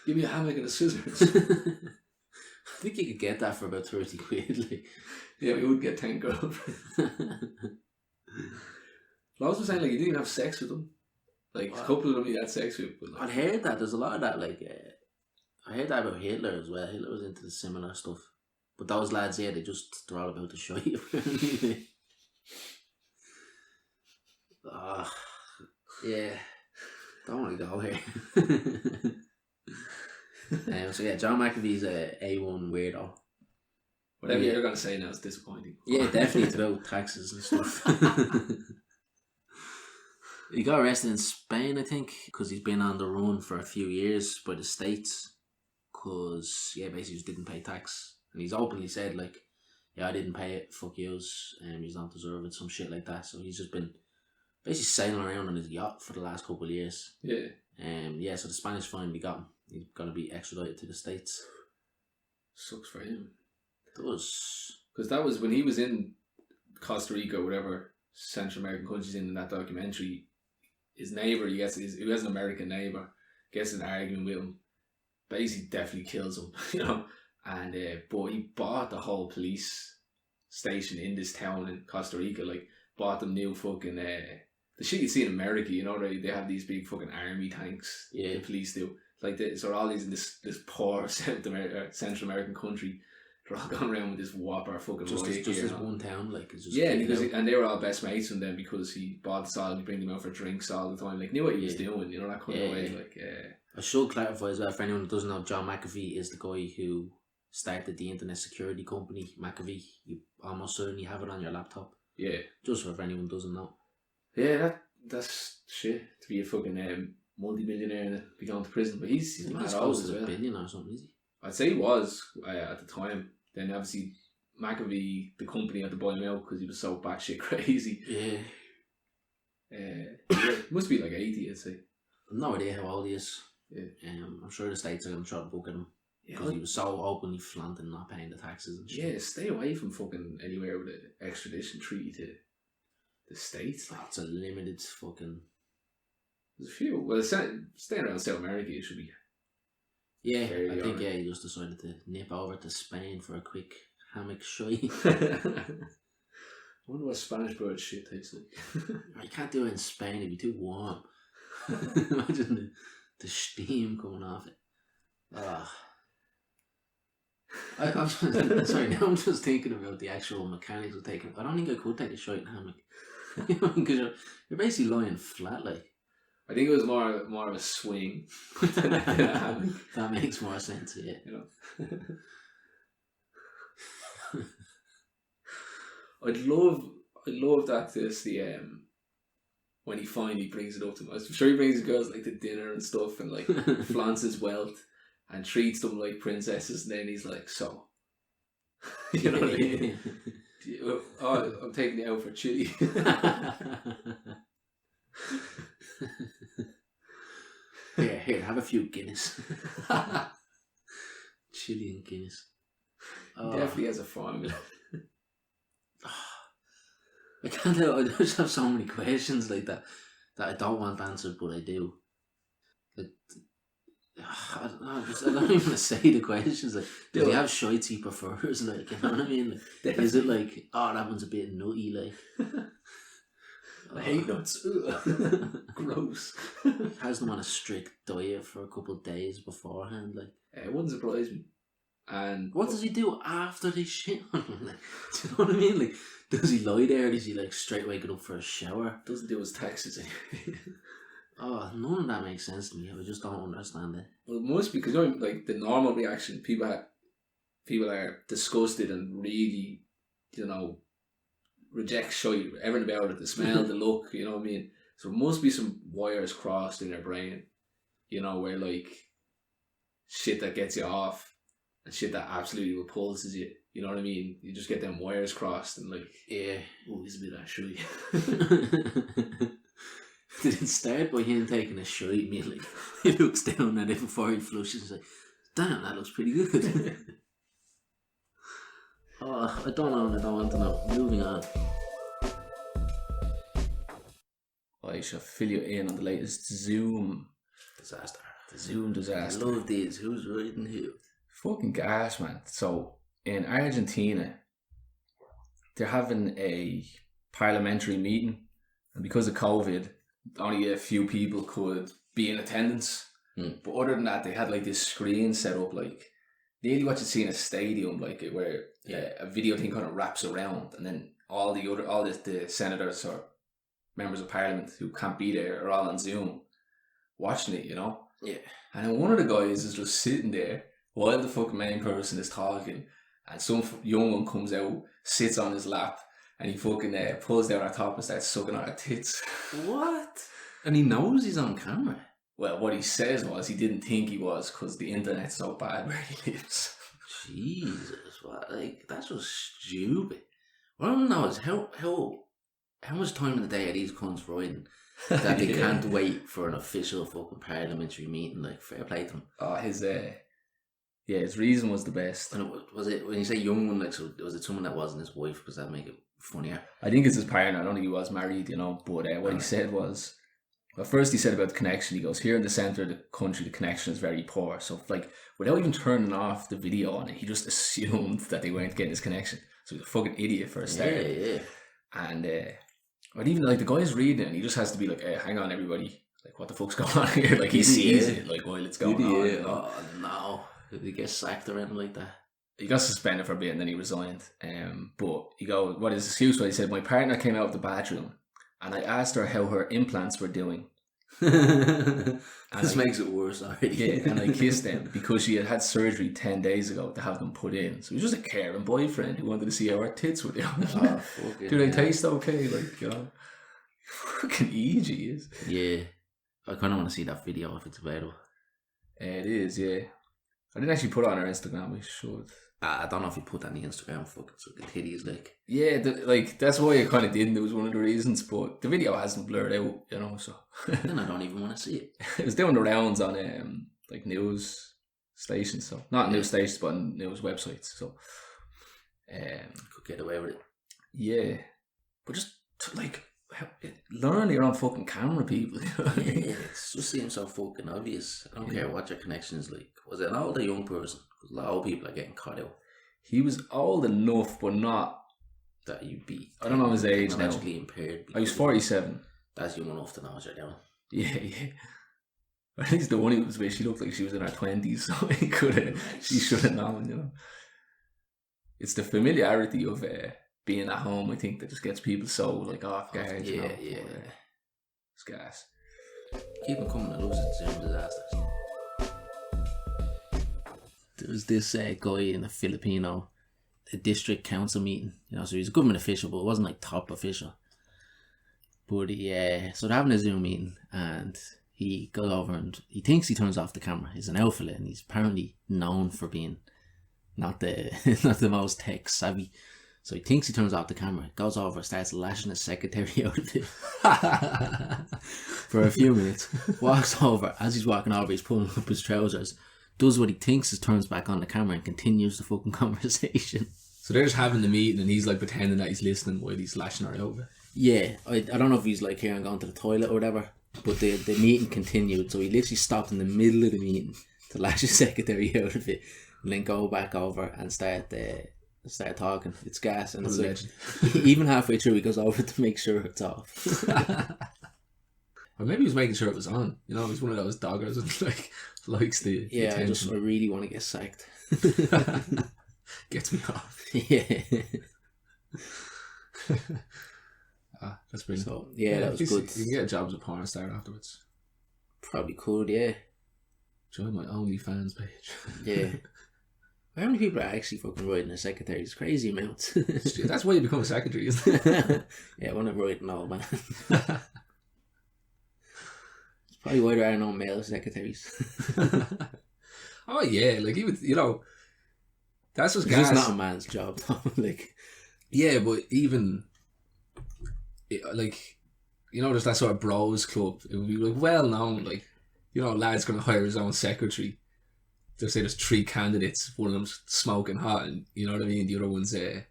Give me a hammock and a scissors. I think you could get that for about 30 quid. Like. Yeah, we would get 10 girlfriends. I was saying, you didn't even have sex with them. A couple of them you had sex with. But I'd heard that. There's a lot of that. I heard that about Hitler as well. Hitler was into the similar stuff. But those lads, yeah, they're all about the shite. Yeah. Don't want to go here. So yeah, John McAfee's a A1 weirdo. Whatever you're going to say now is disappointing. Yeah, definitely. It's about taxes and stuff. He got arrested in Spain, I think, because he's been on the run for a few years by the States. Because, basically just didn't pay tax. And he's openly said, I didn't pay it, fuck yous, he's not deserving, some shit like that. So he's just been basically sailing around on his yacht for the last couple of years. Yeah. So the Spanish finally got him. He's going to be extradited to the States. Sucks for him. It does. Because that was when he was in Costa Rica or whatever Central American countries in that documentary. His neighbour, who has an American neighbour, gets in an argument with him. Basically definitely kills him, you know. And but he bought the whole police station in this town in Costa Rica, bought them new fucking the shit you see in America, you know, they have these big fucking army tanks. Yeah, the police do. So all these in this poor Central American country, they're all going around with this whopper fucking just this one town, it's just and they were all best mates from them because he bought the all, he bring them out for drinks all the time, knew what he was doing, you know, that kind of way. I should clarify as well for anyone who doesn't know, John McAfee is the guy who started the internet security company McAfee. You almost certainly have it on your laptop. Yeah. Just for if anyone doesn't know. Yeah, that's shit. To be a fucking multi-millionaire and be going to prison. But he's mad old close as to well. $1 billion or something, is he? I'd say he was at the time. Then obviously McAfee, the company, had to buy him out because he was so batshit crazy. Yeah. It must be like 80, I'd say. I've no idea how old he is. Yeah. I'm sure the States are going to try to book him. Yeah, Because he was so openly flaunting not paying the taxes and shit. yeah, stay away from fucking anywhere with an extradition treaty to the States. Like, It's a limited fucking... there's a few. Well, staying around South America, you should be. Yeah, Fairly I think, alright. he just decided to nip over to Spain for a quick hammock shite. I wonder what Spanish bird shit tastes like. I can't do it in Spain, it'd be too warm. Imagine the steam coming off it. I'm sorry, now I'm just thinking about the actual mechanics of taking. I don't think I could take a shite in a hammock. Because you're basically lying flat, like. I think it was more of a swing than a hammock. That makes more sense, yeah. You know. I'd love that to see when he finally brings it up to him. I'm sure he brings the girls like to dinner and stuff and like flaunts his wealth and treats them like princesses, and then he's like, so you know what I mean? Oh, I'm taking you out for chili. Here, have a few Guinness. Chili and Guinness. He definitely has a formula. I can't tell. I just have so many questions like that I don't want answered, but I do. I don't even want to say the questions. Like, does he have shites he prefers? Like, you know what I mean? Like, is it like, oh, that one's a bit nutty? Like, I hate nuts. Gross. Has them on a strict diet for a couple of days beforehand. Like, it wouldn't surprise me. And what does he do after they shit on him? Like, do you know what I mean? Like, does he lie there? Does he like straight away get up for a shower? Doesn't do his taxes anyway. Oh, none of that makes sense to me. I just don't understand it. Well, it must be because, you know, like the normal reaction, people are disgusted and really, you know, reject shite, everything about it, the smell, the look, you know what I mean? So there must be some wires crossed in their brain, you know, where like shit that gets you off and shit that absolutely repulses you, you know what I mean? You just get them wires crossed and like, yeah, oh, he's a bit of shite. Did it start by him taking a shite? I mean, like, he looks down at it before he flushes. He's like, damn, that looks pretty good. Oh, I don't know and I don't want to know. Moving on. I shall fill you in on the latest Zoom Disaster. The Zoom disaster. I love these. Who's riding who? Fucking gas, man. So, in Argentina, they're having a parliamentary meeting, and because of COVID, only a few people could be in attendance. But other than that, they had like this screen set up, like nearly what you see in a stadium, like where a video thing kind of wraps around, and then all the senators or members of parliament who can't be there are all on Zoom watching it, you know. Yeah. And then one of the guys is just sitting there while the fucking main person is talking, and some young one comes out, sits on his lap, and he fucking pulls down her top and starts sucking on her tits. What? And he knows he's on camera. Well, what he says was he didn't think he was because the internet's so bad where he lives. Jesus, what? Like, that's just stupid. What I want to know is how much time in the day are these cunts riding that they can't wait for an official fucking parliamentary meeting? Like, fair play to them. Oh, his reason was the best. And was it, when you say young one, like, so was it someone that wasn't his wife? Because that make it funnier. I think it's his partner. I don't think he was married, you know. But what he said was, well, first he said about the connection. He goes, here in the centre of the country, the connection is very poor. So, like, without even turning off the video on it, he just assumed that they weren't getting his connection. So he's a fucking idiot for a start. Yeah. And but even like the guy's reading it, and he just has to be like, hey, hang on, everybody. Like, what the fuck's going on here? Like, he sees it, like, while it's going on. You know? Oh, no. Did he get sacked or anything like that? He got suspended for a bit and then he resigned. But he goes, what his excuse was, he said, my partner came out of the bathroom and I asked her how her implants were doing. This makes it worse already. Yeah, and I kissed them because she had had surgery 10 days ago to have them put in. So it was just a caring boyfriend who wanted to see how her tits were doing. Oh, do they taste okay? Like, you know, fucking E.G. is. Yeah. I kind of want to see that video if it's available. It is, yeah. I didn't actually put it on our Instagram. We should. I don't know if you put that on the Instagram. Fucking so the titties, like. Yeah, like that's why I kind of didn't. It was one of the reasons, but the video hasn't blurred out, you know. So then I don't even want to see it. It was doing the rounds on like news stations, so not news stations, but on news websites. So could get away with it. Yeah, but just like learn your own fucking camera, people. You know what I mean? Yeah, it just seems so fucking obvious. I don't care what your connection is like. Was it an old or young person? Because a lot of people are getting caught out. He was old enough, but not that you'd be. I don't know his age now. Technologically impaired. I was 47. That's young enough to know what you're doing. Yeah. At least the one was where she looked like she was in her 20s, so he could have. She should have known, you know. It's the familiarity of being at home, I think, that just gets people so like off guard. Yeah, you know? yeah. It's gas. Keep them coming to lose it to disasters. There was this guy in a Filipino district council meeting, you know, so he's a government official, but it wasn't like top official. But so they're having a Zoom meeting, and he goes over and he thinks he turns off the camera. He's an alpha, and he's apparently known for being not the most tech savvy. So he thinks he turns off the camera, goes over, starts lashing his secretary out of it for a few minutes, walks over. As he's walking over, he's pulling up his trousers, does what he thinks is turns back on the camera and continues the fucking conversation. So they're just having the meeting and he's like pretending that he's listening while he's lashing her over. Yeah, I don't know if he's like here and going to the toilet or whatever, but the meeting continued, so he literally stopped in the middle of the meeting to lash his secretary out of it and then go back over and start talking. It's gas, and it's like, even halfway through he goes over to make sure it's off. Or maybe he was making sure it was on. You know, he's one of those doggers and like likes the attention. I really want to get sacked. Gets me off. Yeah. That's brilliant. So that was good. You can get jobs at porn star afterwards. Probably could, yeah. Join my OnlyFans page. Yeah. How many people are actually fucking writing a secretary? It's crazy amounts. That's why you become a secretary, isn't it? Yeah, I want to write an old man. It's probably why there are no male secretaries. Oh yeah, like even, you know, that's just gas. It's not a man's job though. Like, yeah, but even like, you know, there's that sort of bros club. It would be like well known, like, you know, lad's gonna hire his own secretary. They'll say there's 3 candidates, one of them's smoking hot, and you know what I mean. The other one's yeah.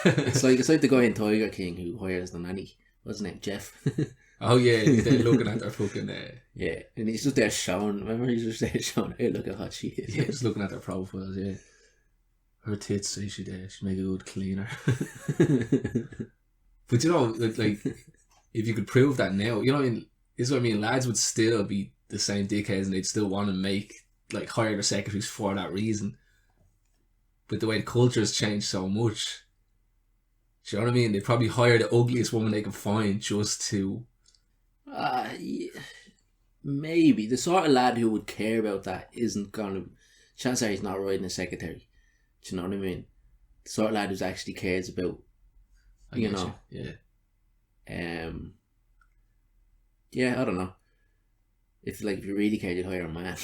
It's like the guy in Tiger King who hires the nanny. What's his name? Jeff. Oh yeah, he's there looking at their fucking yeah, and he's just there showing. Remember, he's just there showing, hey, look how hot she is. Yeah, just looking at their profiles. Yeah, her tits say she'd make a good cleaner. But you know, like if you could prove that now, you know, this is what I mean. Lads would still be the same dickheads, and they'd still want to hire their secretaries for that reason. But the way the culture has changed so much, do you know what I mean? They'd probably hire the ugliest woman they can find just to. Yeah. Maybe the sort of lad who would care about that isn't gonna. Chances are he's not riding a secretary. Do you know what I mean? The sort of lad who actually cares about. You know. Yeah. Yeah, I don't know. If you really cared, you'd hire a man.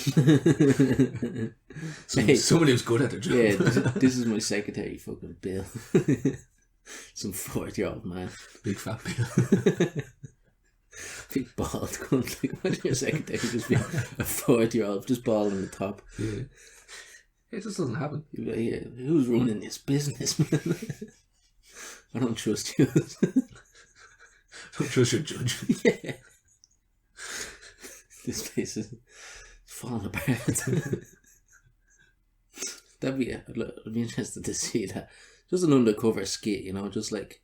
Somebody who's good at their job. Yeah, this is my secretary, fucking Bill. Some 40-year-old man. Big fat Bill. Big bald cunt. Like, imagine your secretary just being a 40-year-old, just bald on the top. Yeah. It just doesn't happen. Yeah, who's running this business, man? I don't trust you. Don't trust your judgment. Yeah. This place is falling apart. I'd be interested to see that. Just an undercover skit, you know, just like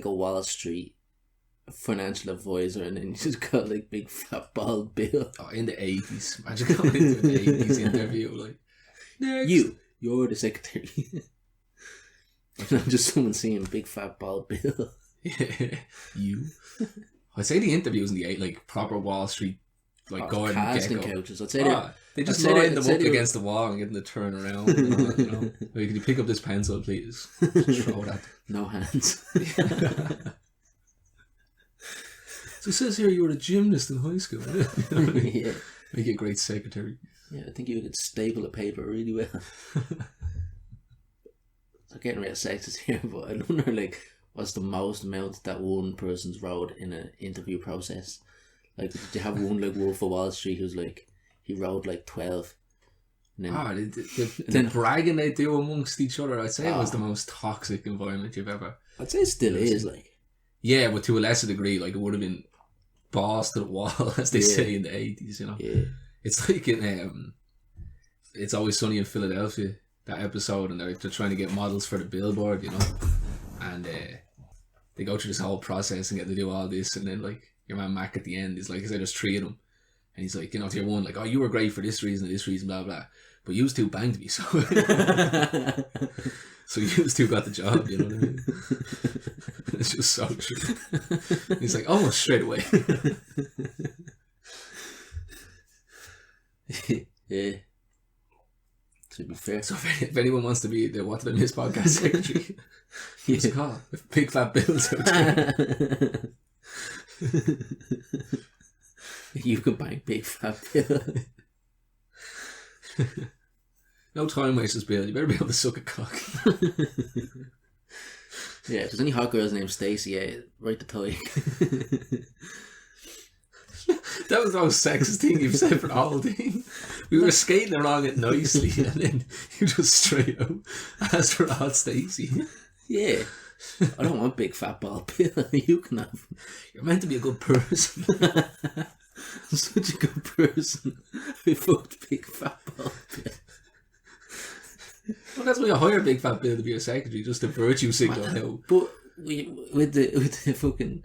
a Wall Street financial advisor, and then you just got like big fat bald Bill. Oh, in the 80s. Imagine going into an 80s interview, like, next. You're the secretary. And I'm just someone seeing big fat bald Bill. Yeah. You. I'd say the interviews in the like proper Wall Street, like Gordon casting Gekko. couches. I'd say they just line them up against the wall and get them to turn around. You know. Like, can you pick up this pencil, please? Just throw that. No hands. So it says here you were a gymnast in high school. You know what I mean? Yeah. Make you a great secretary. Yeah, I think you could staple a paper really well. I'm getting real sexist here, but I wonder, like, what's the most amount that one person's wrote in an interview process? Like, did you have one, like, Wolf of Wall Street who's, like, he wrote, like, 12? And then, the bragging they do amongst each other, I'd say it was the most toxic environment you've ever... I'd say it still is, like... Yeah, but to a lesser degree, like, it would have been balls to the wall, as they say in the 80s, you know? Yeah. It's like in It's Always Sunny in Philadelphia, that episode, and they're trying to get models for the billboard, you know? And they go through this whole process and get to do all this, and then, like, your man Mac at the end is like, there's 3 of them, and he's like, you know, to your one, like, oh, you were great for this reason, blah, blah, but you two banged me, so... So you two got the job, you know what I mean? It's just so true. He's like, almost straight away. Yeah. To be fair. So if anyone wants to be the What Did I Miss podcast secretary, give us a call. If Big Fat Bill's out there. You can bang Big Fat Bill. No time wasters, Bill. You better be able to suck a cock. Yeah, if there's any hot girls named Stacey, yeah, write the tie. That was the most sexist thing you've said for the whole thing. We were skating along it nicely, and then you just straight out asked for Hot Stacey. Yeah. I don't want Big Fat Bald Bill. You can have. You're meant to be a good person. I'm such a good person. We fucked Big Fat Bald Bill. Well, that's why you hire Big Fat Bill to be your secretary, just a virtue signal now. But with the fucking,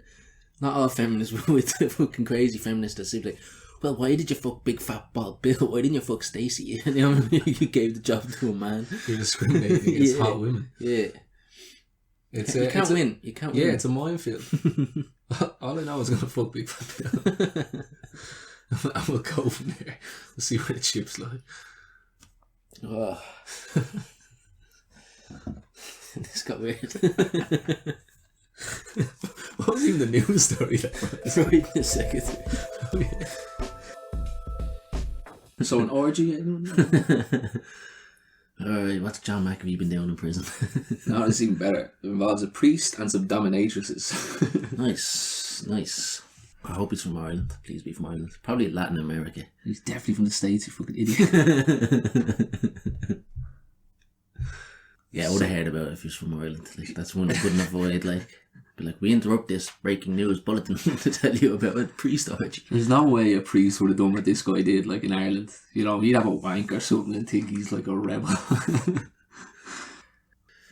not all feminists, but with the fucking crazy feminists that say like, well, why did you fuck Big Fat Bald Bill? Why didn't you fuck Stacey? You know what I mean? You gave the job to a man. You're discriminating against hot women. Yeah. You can't win. You can't win. Yeah, it's a minefield. All I know is I'm going to fuck Big Fat Bill. And we'll go from there. We'll see where the chips lie. Oh. This got weird. What was even the news story that was? Right in a second. Oh, yeah. So an orgy? Alright, what's John McAfee been doing in prison? No, it's even better. It involves a priest and some dominatrixes. Nice. I hope he's from Ireland. Please be from Ireland. Probably Latin America. He's definitely from the States, you fucking idiot. Yeah, I would have heard about it if he was from Ireland. Like, that's one I couldn't avoid. Like, be like, we interrupt this breaking news bulletin to tell you about a priest orgy. There's no way a priest would have done what this guy did, like in Ireland. You know, he'd have a wank or something and think he's like a rebel.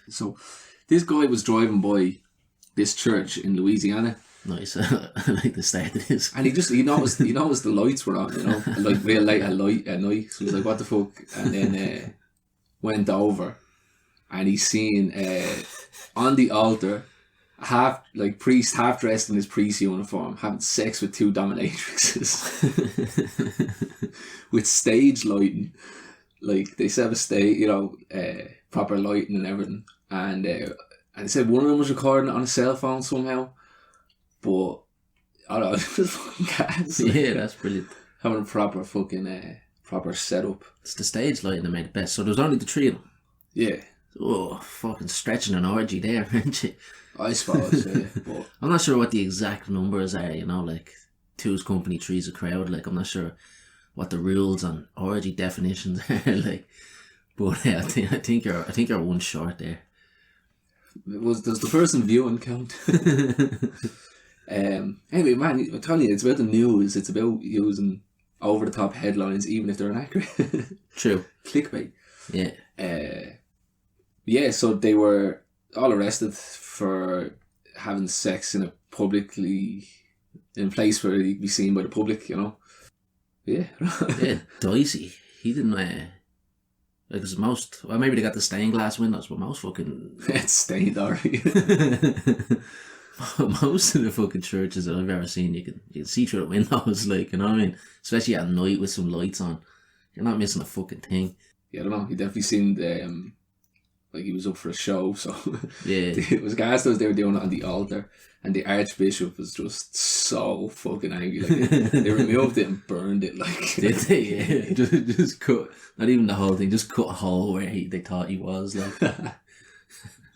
So, this guy was driving by this church in Louisiana. Nice. I like the start of this. And he noticed the lights were on, you know, like real late at night. So he's like, what the fuck? And then went over and he's seen on the altar priest half dressed in his priest uniform having sex with 2 dominatrixes with stage lighting. Like, they set up a stage, you know, proper lighting and everything. And they said one of them was recording it on a cell phone somehow. But I don't know, it was fucking gas. Yeah, that's brilliant. Having a proper fucking proper setup. It's the stage lighting that made it best. So there was only the 3 of them. Yeah. Oh, fucking stretching an orgy there, aren't you? I suppose, yeah. But I'm not sure what the exact numbers are, you know, like 2's company, 3's a crowd. Like, I'm not sure what the rules on orgy definitions are, like. But I think you're one short there. Does the person viewing count? Anyway, man, I'm telling you, it's about the news. It's about using over-the-top headlines, even if they're inaccurate. True. Clickbait. Yeah. Yeah, so they were all arrested for having sex in a place where they could be seen by the public, you know. Yeah. Yeah, Dicey. He didn't, because most, well, maybe they got the stained glass windows, but most fucking... It's stained already. most of the fucking churches that I've ever seen, you can see through the windows, like, you know what I mean? Especially at night with some lights on. You're not missing a fucking thing. Yeah, I don't know. He definitely seemed like he was up for a show. So yeah, it was gas they were doing it on the altar, and the Archbishop was just so fucking angry. Like they removed it and burned it. Like did they? Yeah, just cut. Not even the whole thing. Just cut a hole where they thought he was. Like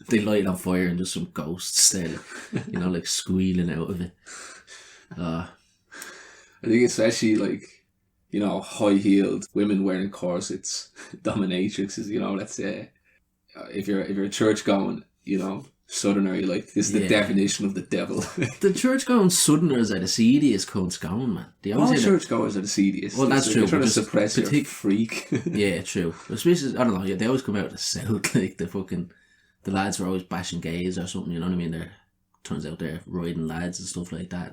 they light it on fire and just some ghosts there, you know, like squealing out of it. I think especially like, you know, high-heeled women wearing corsets, dominatrixes, you know, let's say, if you're a church-going, you know, southerner, you're like, this is the definition of the devil. The church-going southerners are the seediest cunts going, man. All church-goers are the seediest. Well, that's true. They're trying to suppress your freak. Yeah, true. Especially, I don't know, they always come out of the south, like the lads were always bashing gays or something, you know what I mean? Turns out they're riding lads and stuff like that.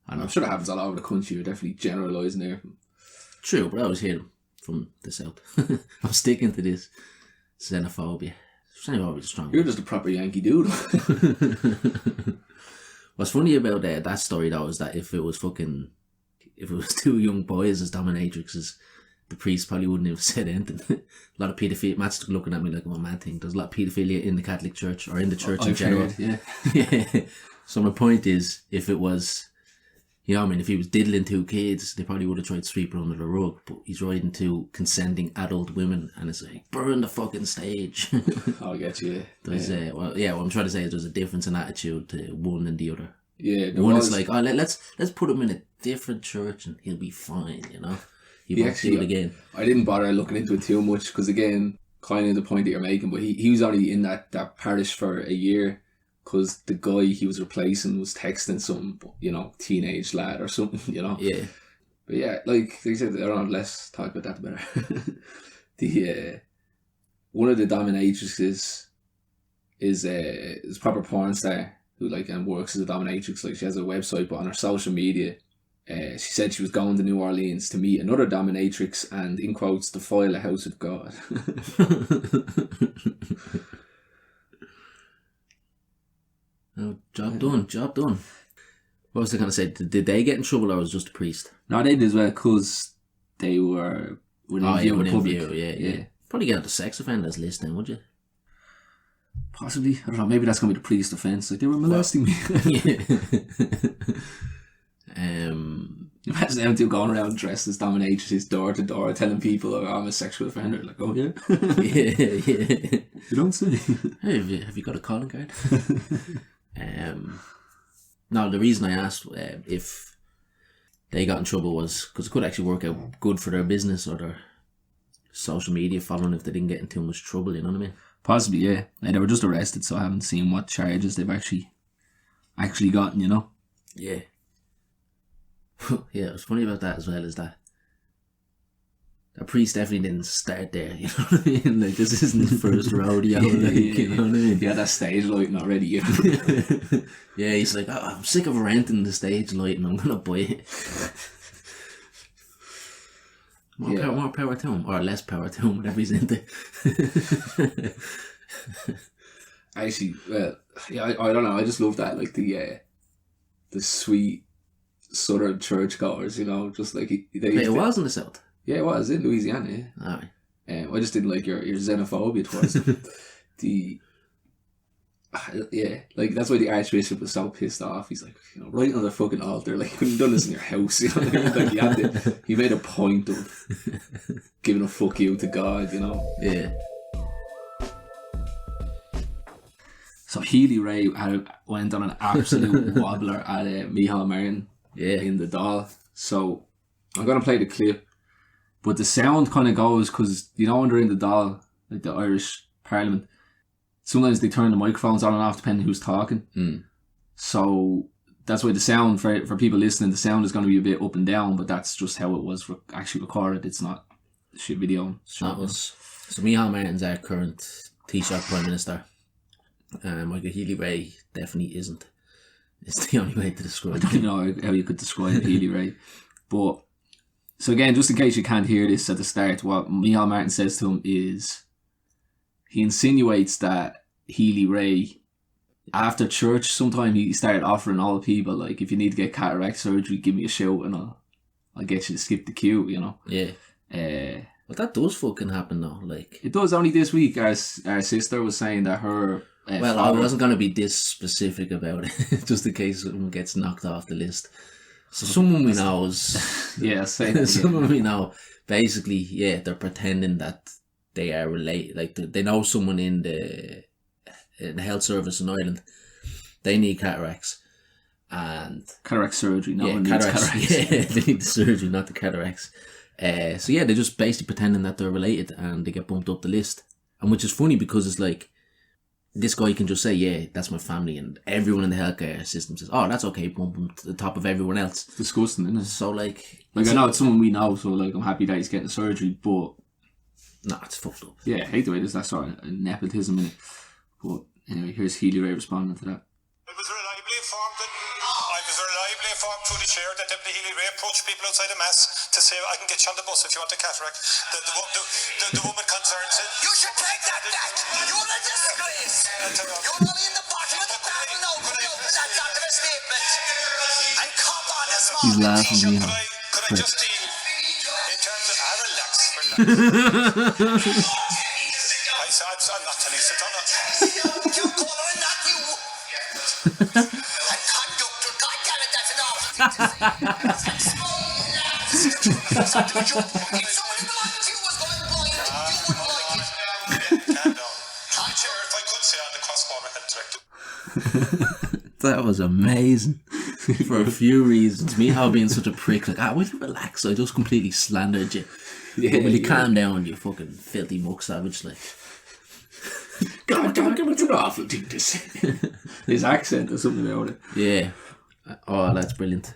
I'm sure that happens all over the country. You're definitely generalising there. True, but I always hear them from the south. I'm sticking to this xenophobia. Xenophobia's strong. You're just a proper Yankee dude. What's funny about that story though is that if it was two young boys as dominatrixes, the priest probably wouldn't have said anything. A lot of paedophilia. Matt's looking at me like, well, man, think there's a lot of paedophilia in the Catholic Church or in the church in general. Yeah. Yeah. So my point is, if it was, you know what I mean, if he was diddling two kids, they probably would have tried to sweep it under the rug. But he's riding two consenting adult women, and it's like, burn the fucking stage. I'll get you. There's what I'm trying to say is there's a difference in attitude to one and the other. Yeah, one is like, oh, let's put him in a different church and he'll be fine, you know. He won't do it again. I didn't bother looking into it too much because, again, kind of the point that you're making, but he was only in that parish for a year because the guy he was replacing was texting some, you know, teenage lad or something, you know. Yeah. But yeah, like they said, I don't know, less talk about that the better. One of the dominatrixes is a proper porn star who works as a dominatrix. Like, she has a website, but on her social media, she said she was going to New Orleans to meet another dominatrix and, in quotes, defile a house of God. Oh, job done. What was I going to say? Did they get in trouble or was it just a priest? No, they did as well because they were within view. Yeah. Probably get out the sex offenders list then, would you? Possibly. I don't know. Maybe that's going to be the priest offence. Like, they were molesting me. Imagine them two going around dressed as dominatrixes door to door telling people, oh, I'm a sexual offender. Like, oh yeah? Yeah. You don't say. Hey, have you got a calling card? No, the reason I asked if they got in trouble was because it could actually work out good for their business or their social media following if they didn't get in too much trouble, you know what I mean? Possibly, yeah. They were just arrested, so I haven't seen what charges they've actually gotten, you know? Yeah. Yeah, what's funny about that as well is that the priest definitely didn't start there, you know what I mean? Like, this isn't his first rodeo, you know what I mean? Yeah, that stage lighting already, you know? Yeah, he's like, oh, I'm sick of renting the stage lighting, I'm gonna buy it. More power to him, or less power to him, whatever he's into. Actually, well, yeah, I don't know, I just love that, like, the sweet southern churchgoers, you know, just like it was in the south. Yeah, it was in Louisiana. Yeah. Alright. I just didn't like your xenophobia towards them. Like that's why the Archbishop was so pissed off. He's like, you know, right on the fucking altar, like, you couldn't have done this in your house, you know. Like, he made a point of giving a fuck you to God, you know. Yeah. So Healy Ray went on an absolute wobbler at Micheál Martin in the Dáil. So I'm going to play the clip, but the sound kind of goes because, you know, when they're in the Dáil, like the Irish Parliament, sometimes they turn the microphones on and off depending who's talking. So that's why the sound, for people listening, the sound is going to be a bit up and down, but that's just how it was actually recorded. It's not shit video. So Micheál Martin's our current Taoiseach Prime Minister. Michael Healy Ray definitely isn't. It's the only way to describe it. I don't know how you could describe Healy Ray. But, so again, just in case you can't hear this at the start, what Micheál Martin says to him is, he insinuates that Healy Ray after church, sometime he started offering all people, like, if you need to get cataract surgery, give me a shout and I'll get you to skip the queue, you know. Yeah. But that does fucking happen though. Like, it does. Only this week, our sister was saying that her. Well, I wasn't going to be this specific about it, just in case someone gets knocked off the list. So someone we know is... Yeah, say someone we know, basically, yeah, they're pretending that they are related. Like, they know someone in the health service in Ireland. They need cataracts. And... Cataract surgery, no one needs cataracts. Yeah, they need the surgery, not the cataracts. So yeah, they're just basically pretending that they're related and they get bumped up the list. And which is funny because it's like, this guy can just say, yeah, that's my family, and everyone in the healthcare system says, oh, that's okay, bump him to the top of everyone else. It's disgusting, isn't it? So, like I know it's someone we know, so, like, I'm happy that he's getting surgery, but... Nah, it's fucked up. Yeah, I hate the way there's that sort of nepotism in it. But, anyway, here's Healy Ray responding to that. I was reliably informed through the chair that Deputy Healy Ray approached people outside the mass to say, I can get you on the bus if you want a cataract. The woman concerned said, you should take that back! You're a disgrace! You're only in the bottom of the barrel now, could you? That's not a statement. And cop on a small He's laughing, yeah. Could I just deal in terms of, relax. I'm not telling you to sit down. You call her and not you. And conductor, God damn it, that's enough. If somebody belonging to you was going blind, you wouldn't like it. Calm down. Chair, if I could say on the cross-border health directive. That was amazing. For a few reasons. Me how being such a prick, like, will you relax? I just completely slandered you. Yeah, will you calm down, you fucking filthy muck savage, like. God, it's an awful thing to say. His accent or something about it. Yeah. Oh, that's brilliant.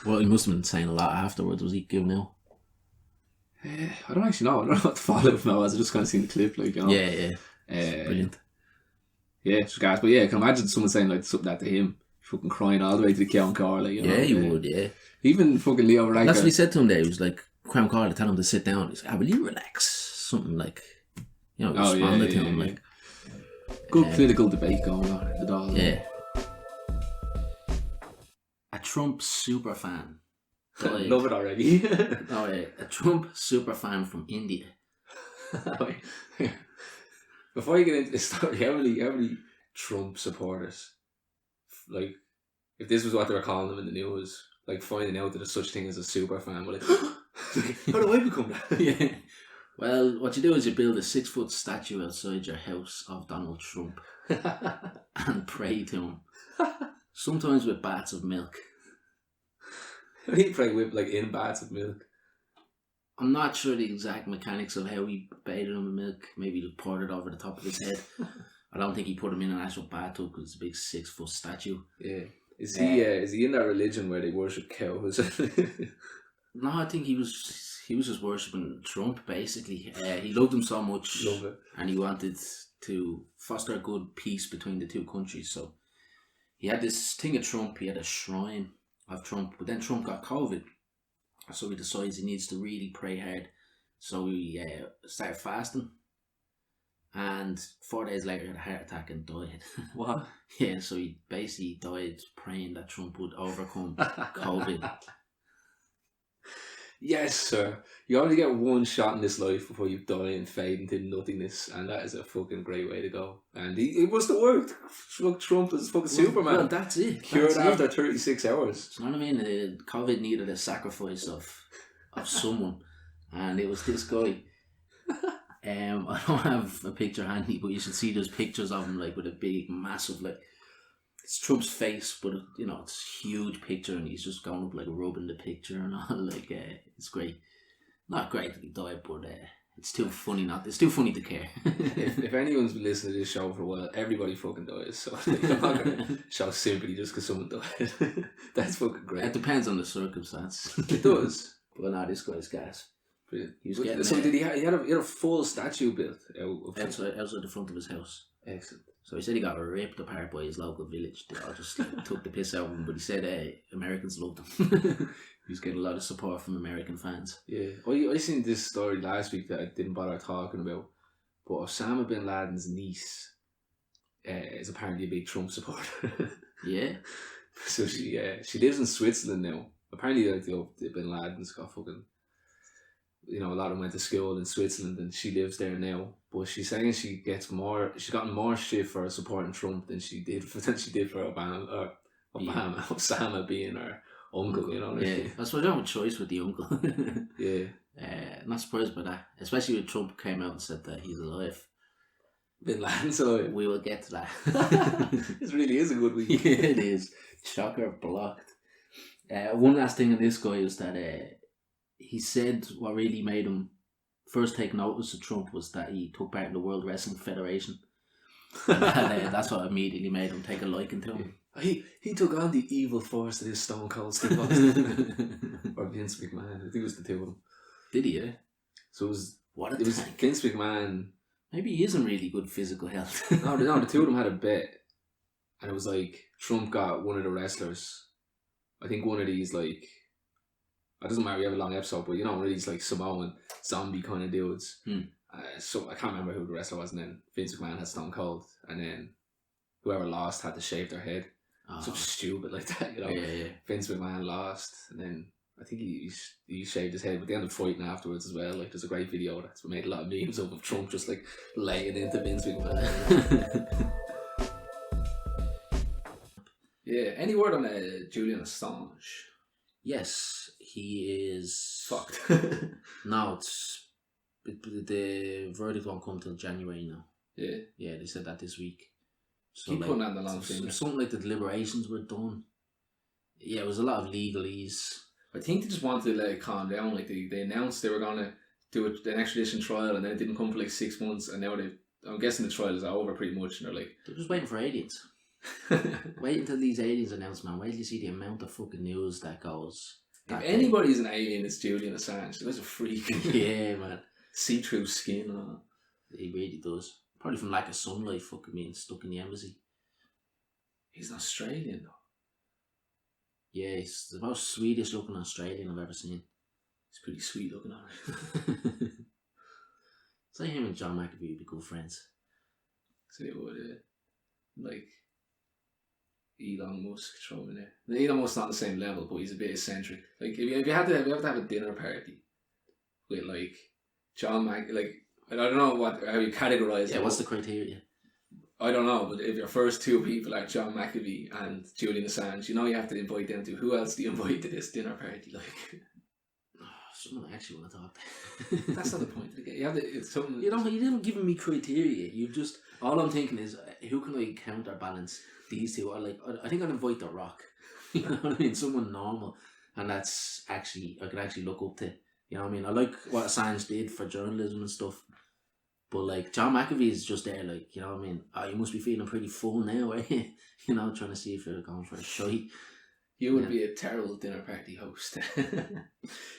Well, he must have been saying a lot afterwards. Was he giving out? I don't actually know. I don't know what the follow-up from that was. I just kind of seen the clip, like, you know. Yeah. Brilliant. Yeah, it's gas. But yeah, I can imagine someone saying like something like that to him. Fucking crying all the way to the Crown car, like, you know. Yeah, he would, yeah. Even fucking Leo Varadkar. That's what he said to him there. He was like, Crown car, tell him to sit down. He's like, will you relax? Something like, you know, responded to him, like. Good political debate going on at the doll. Yeah. A Trump super fan. Like, love it already. Oh yeah, a Trump super fan from India. Before you get into this story, how many Trump supporters, like, if this was what they were calling them in the news, like, finding out that there's such thing as a super fan, like, how do I become that? Yeah. Well, what you do is you build a 6-foot statue outside your house of Donald Trump and pray to him. Sometimes with bats of milk. How do you pray with, like, in bats of milk? I'm not sure the exact mechanics of how he bathed him in milk. Maybe he poured it over the top of his head. I don't think he put him in an actual bathtub because it's a big 6-foot statue. Yeah. Is he in that religion where they worship cows? No, I think he was just worshipping Trump, basically. He loved him so much. Love it. And he wanted to foster a good peace between the two countries. So he had this thing of Trump. He had a shrine of Trump. But then Trump got COVID. So he decides he needs to really pray hard. So he started fasting. And 4 days later, he had a heart attack and died. What? Yeah, so he basically died praying that Trump would overcome COVID. Yes, sir. You only get one shot in this life before you die and fade into nothingness, and that is a fucking great way to go. And it must have worked. Trump is fucking Superman. Well, that's it. Cured after 36 hours. You know what I mean? COVID needed a sacrifice of someone, and it was this guy. I don't have a picture handy, but you should see there's pictures of him, like, with a big, massive, like, it's Trump's face, but, you know, it's a huge picture, and he's just going up, like, rubbing the picture and all, like, it's great. Not great that he died, but it's too funny to care. if anyone's been listening to this show for a while, everybody fucking dies, so I'm not going to show sympathy just because someone died. That's fucking great. It depends on the circumstance. It does. But no, this guy's gas. He was getting, so did he had a full statue built outside the front of his house. Excellent. So he said he got ripped apart by his local village. They all just took the piss out of him, but he said Americans loved him. He was getting a lot of support from American fans. Yeah, I seen this story last week that I didn't bother talking about, but Osama bin Laden's niece is apparently a big Trump supporter. Yeah. So she lives in Switzerland now. Apparently, like the Bin Laden's got fucking, a lot of them went to school in Switzerland, and she lives there now. But she's saying she's gotten more shit for supporting Trump than she did for Obama, Osama being her uncle. You know what I mean? I suppose I don't have a choice with the uncle. Yeah. Not surprised by that, especially when Trump came out and said that he's alive. Bin Laden's alive. We will get to that. This really is a good week. Yeah, it is. Shocker blocked. One last thing on this guy is that he said what really made him first take notice of Trump was that he took part in the World Wrestling Federation. And that's what immediately made him take a liking to him. He took on the evil force that is Stone Cold Steve Austin. Or Vince McMahon. I think it was the two of them. Did he, yeah? So it was tank. Vince McMahon. Maybe he isn't really good physical health. No, the two of them had a bet. And it was like, Trump got one of the wrestlers. I think one of these, like, it doesn't matter, we have a long episode, but one of these, like, Samoan zombie kind of dudes. So I can't remember who the wrestler was, and then Vince McMahon had Stone Cold, and then whoever lost had to shave their head. Something stupid like that, Yeah. Vince McMahon lost, and then I think he shaved his head, but they ended up fighting afterwards as well. Like, there's a great video that's made a lot of memes of Trump just like laying into Vince McMahon. Yeah. Any word on Julian Assange? Yes, he is fucked. No, the verdict won't come till January now. Yeah. Yeah, they said that this week. So keep putting on the long finger. Something like the deliberations were done. Yeah, it was a lot of legalese. I think they just wanted to let it calm down. Like they announced they were gonna do an extradition trial, and then it didn't come for like 6 months, and now I'm guessing the trial is over pretty much, and they're just waiting for aliens. Wait until these aliens announce, man. Wait till you see the amount of fucking news that goes. If anybody's an alien, it's Julian Assange. That's a freak. Yeah, man. See-through skin and all. He really does. Probably from lack of sunlight, fucking being stuck in the embassy. He's an Australian though. Yeah, he's the most Swedish looking Australian I've ever seen. He's pretty sweet looking, alright. It's like him and John McAfee would be good friends. So they would, like Elon Musk throw in there. Elon Musk's not the same level, but he's a bit eccentric. Like if you have to have a dinner party with like John I don't know how you categorize it. Yeah, what's the criteria? I don't know, but if your first two people are John McAfee and Julian Assange, you have to invite them to. Who else do you invite to this dinner party? Like, someone I actually want to talk to. That's not the point. You have to, it's something. You didn't give me criteria. You just all I'm thinking is who can I counterbalance these two? I think I'd invite The Rock. You know what I mean? Someone normal, and that's actually I could actually look up to. You know what I mean? I like what Assange did for journalism and stuff. But like John McAfee is just there, like, you know what I mean? Oh, you must be feeling pretty full now, eh? You know, trying to see if you're going for a shite. You would be a terrible dinner party host.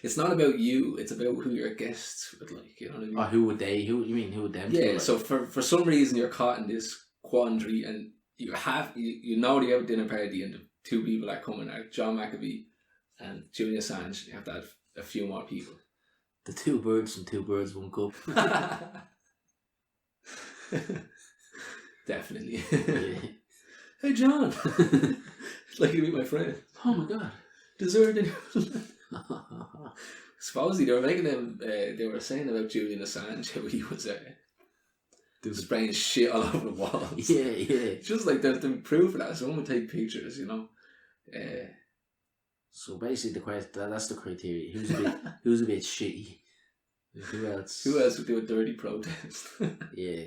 It's not about you, it's about who your guests would like, you know what I mean? Oh, who would them Yeah, like? So for some reason you're caught in this quandary, and you know you have a dinner party, and the two people that are coming are John McAfee and Julian Assange. You have to have a few more people. The two birds and two birds, one cup. Definitely. Yeah. Hey John, like you meet my friend. Oh my god, dessert. Supposedly they were making them. They were saying about Julian Assange how he was spraying shit all over the walls. Yeah. It's just like the proof of that. Someone would take pictures, So basically, that's the criteria. Who's a bit shitty? Who else? Who else would do a dirty protest? Yeah.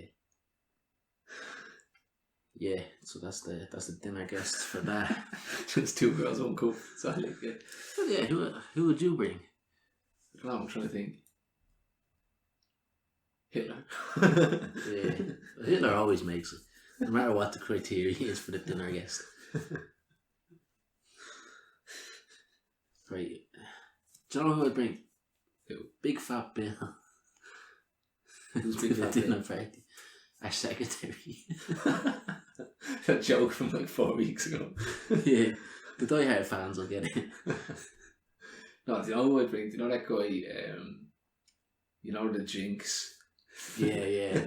Yeah, so that's the dinner guest for that. Just two girls, one cup. So yeah, who would you bring? I don't know, I'm trying to think. Hitler. Yeah, Hitler always makes it, no matter what the criteria is for the dinner guest. Right. Do you know who I'd bring? Who? Big Fat Bill. Who's Big Fat dinner party? Our secretary. That joke from like 4 weeks ago. Yeah, the Die Hard fans will get it. No, do you know who I'd bring? Do you know that guy? You know the Jinx. Yeah.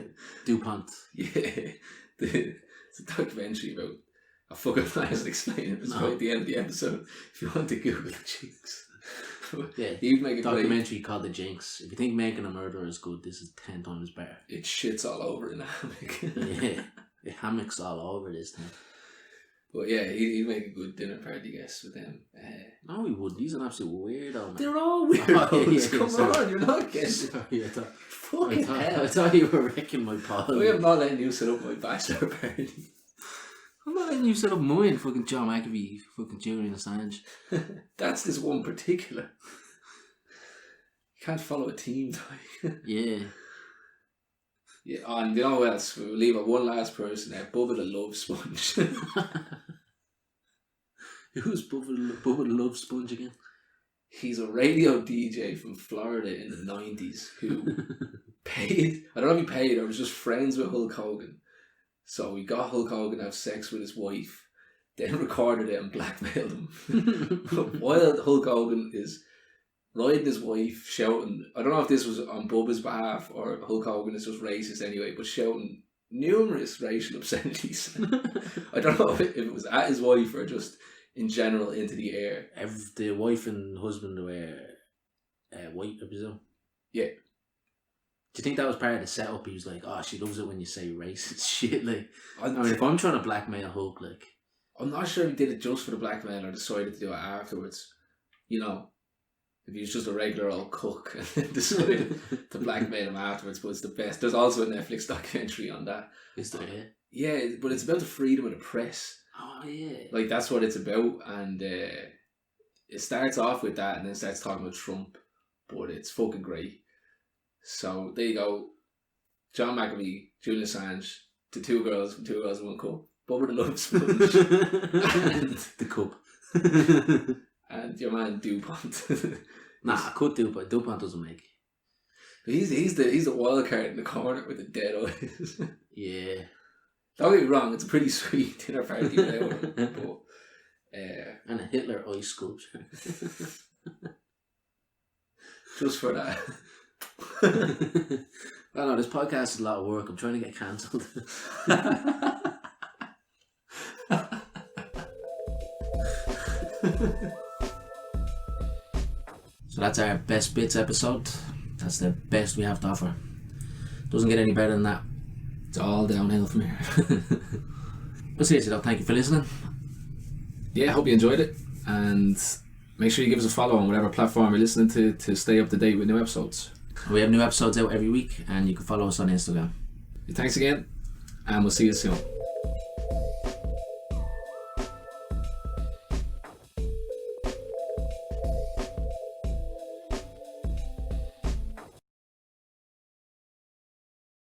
DuPont. Yeah, the It's a documentary about a fucking plan. Explaining it. It's right at the end of the episode. If you want to Google the Jinx. Yeah, You'd make a documentary called The Jinx. If you think Making a Murderer is good, this is 10 times better. It shits all over in the hammock. Yeah, the hammock's all over this thing. But yeah, he'd make a good dinner party guest with them. No, he wouldn't. He's an absolute weirdo, man. They're all weirdos. Come on, you're not guessing. Sorry, Fucking hell. I thought you were wrecking my pod. I'm not letting you set up my bachelor party. I'm not letting you set up mine, fucking John McAfee, fucking Julian Assange. That's this one particular. You can't follow a team, like. Yeah. Yeah, and you know what else? We'll leave it one last person there. Bubba the Love Sponge. Who's Bubba the Love Sponge again? He's a radio DJ from Florida in the 90s who paid, I don't know if he paid or was just friends with Hulk Hogan. So he got Hulk Hogan to have sex with his wife, then recorded it and blackmailed him. While Hulk Hogan is riding his wife, shouting, I don't know if this was on Bubba's behalf or Hulk Hogan is just racist anyway, but shouting numerous racial obscenities. I don't know if it was at his wife or just in general into the air. The wife and husband were white, I presume. Yeah. Do you think that was part of the setup? He was like, "Oh, she loves it when you say racist shit." Like, I mean, if I'm trying to blackmail Hulk, like, I'm not sure if he did it just for the blackmail or decided to do it afterwards. You know, if he was just a regular old cook and then decided to blackmail him afterwards, but it's the best. There's also a Netflix documentary on that. Is there? Yeah, but it's about the freedom of the press. Oh yeah. Like that's what it's about, and it starts off with that, and then starts talking about Trump, but it's fucking great. So there you go, John McAfee, Julian Assange, the two girls in one cup, Bubba the Love Sponge, and the cup, and your man DuPont. Nah, I could DuPont. DuPont doesn't make. He's the wild card in the corner with the dead eyes. Yeah. Don't get me wrong, it's a pretty sweet dinner party, but and a Hitler ice sculpture. Just for that. I know this podcast is a lot of work. I'm trying to get cancelled. So that's our best bits episode. That's the best we have to offer. Doesn't get any better than that. It's all downhill from here. But seriously though, thank you for listening. Yeah, I hope you enjoyed it, and make sure you give us a follow on whatever platform you're listening to stay up to date with new episodes. We have new episodes out every week, and you can follow us on Instagram. Thanks again, and we'll see you soon.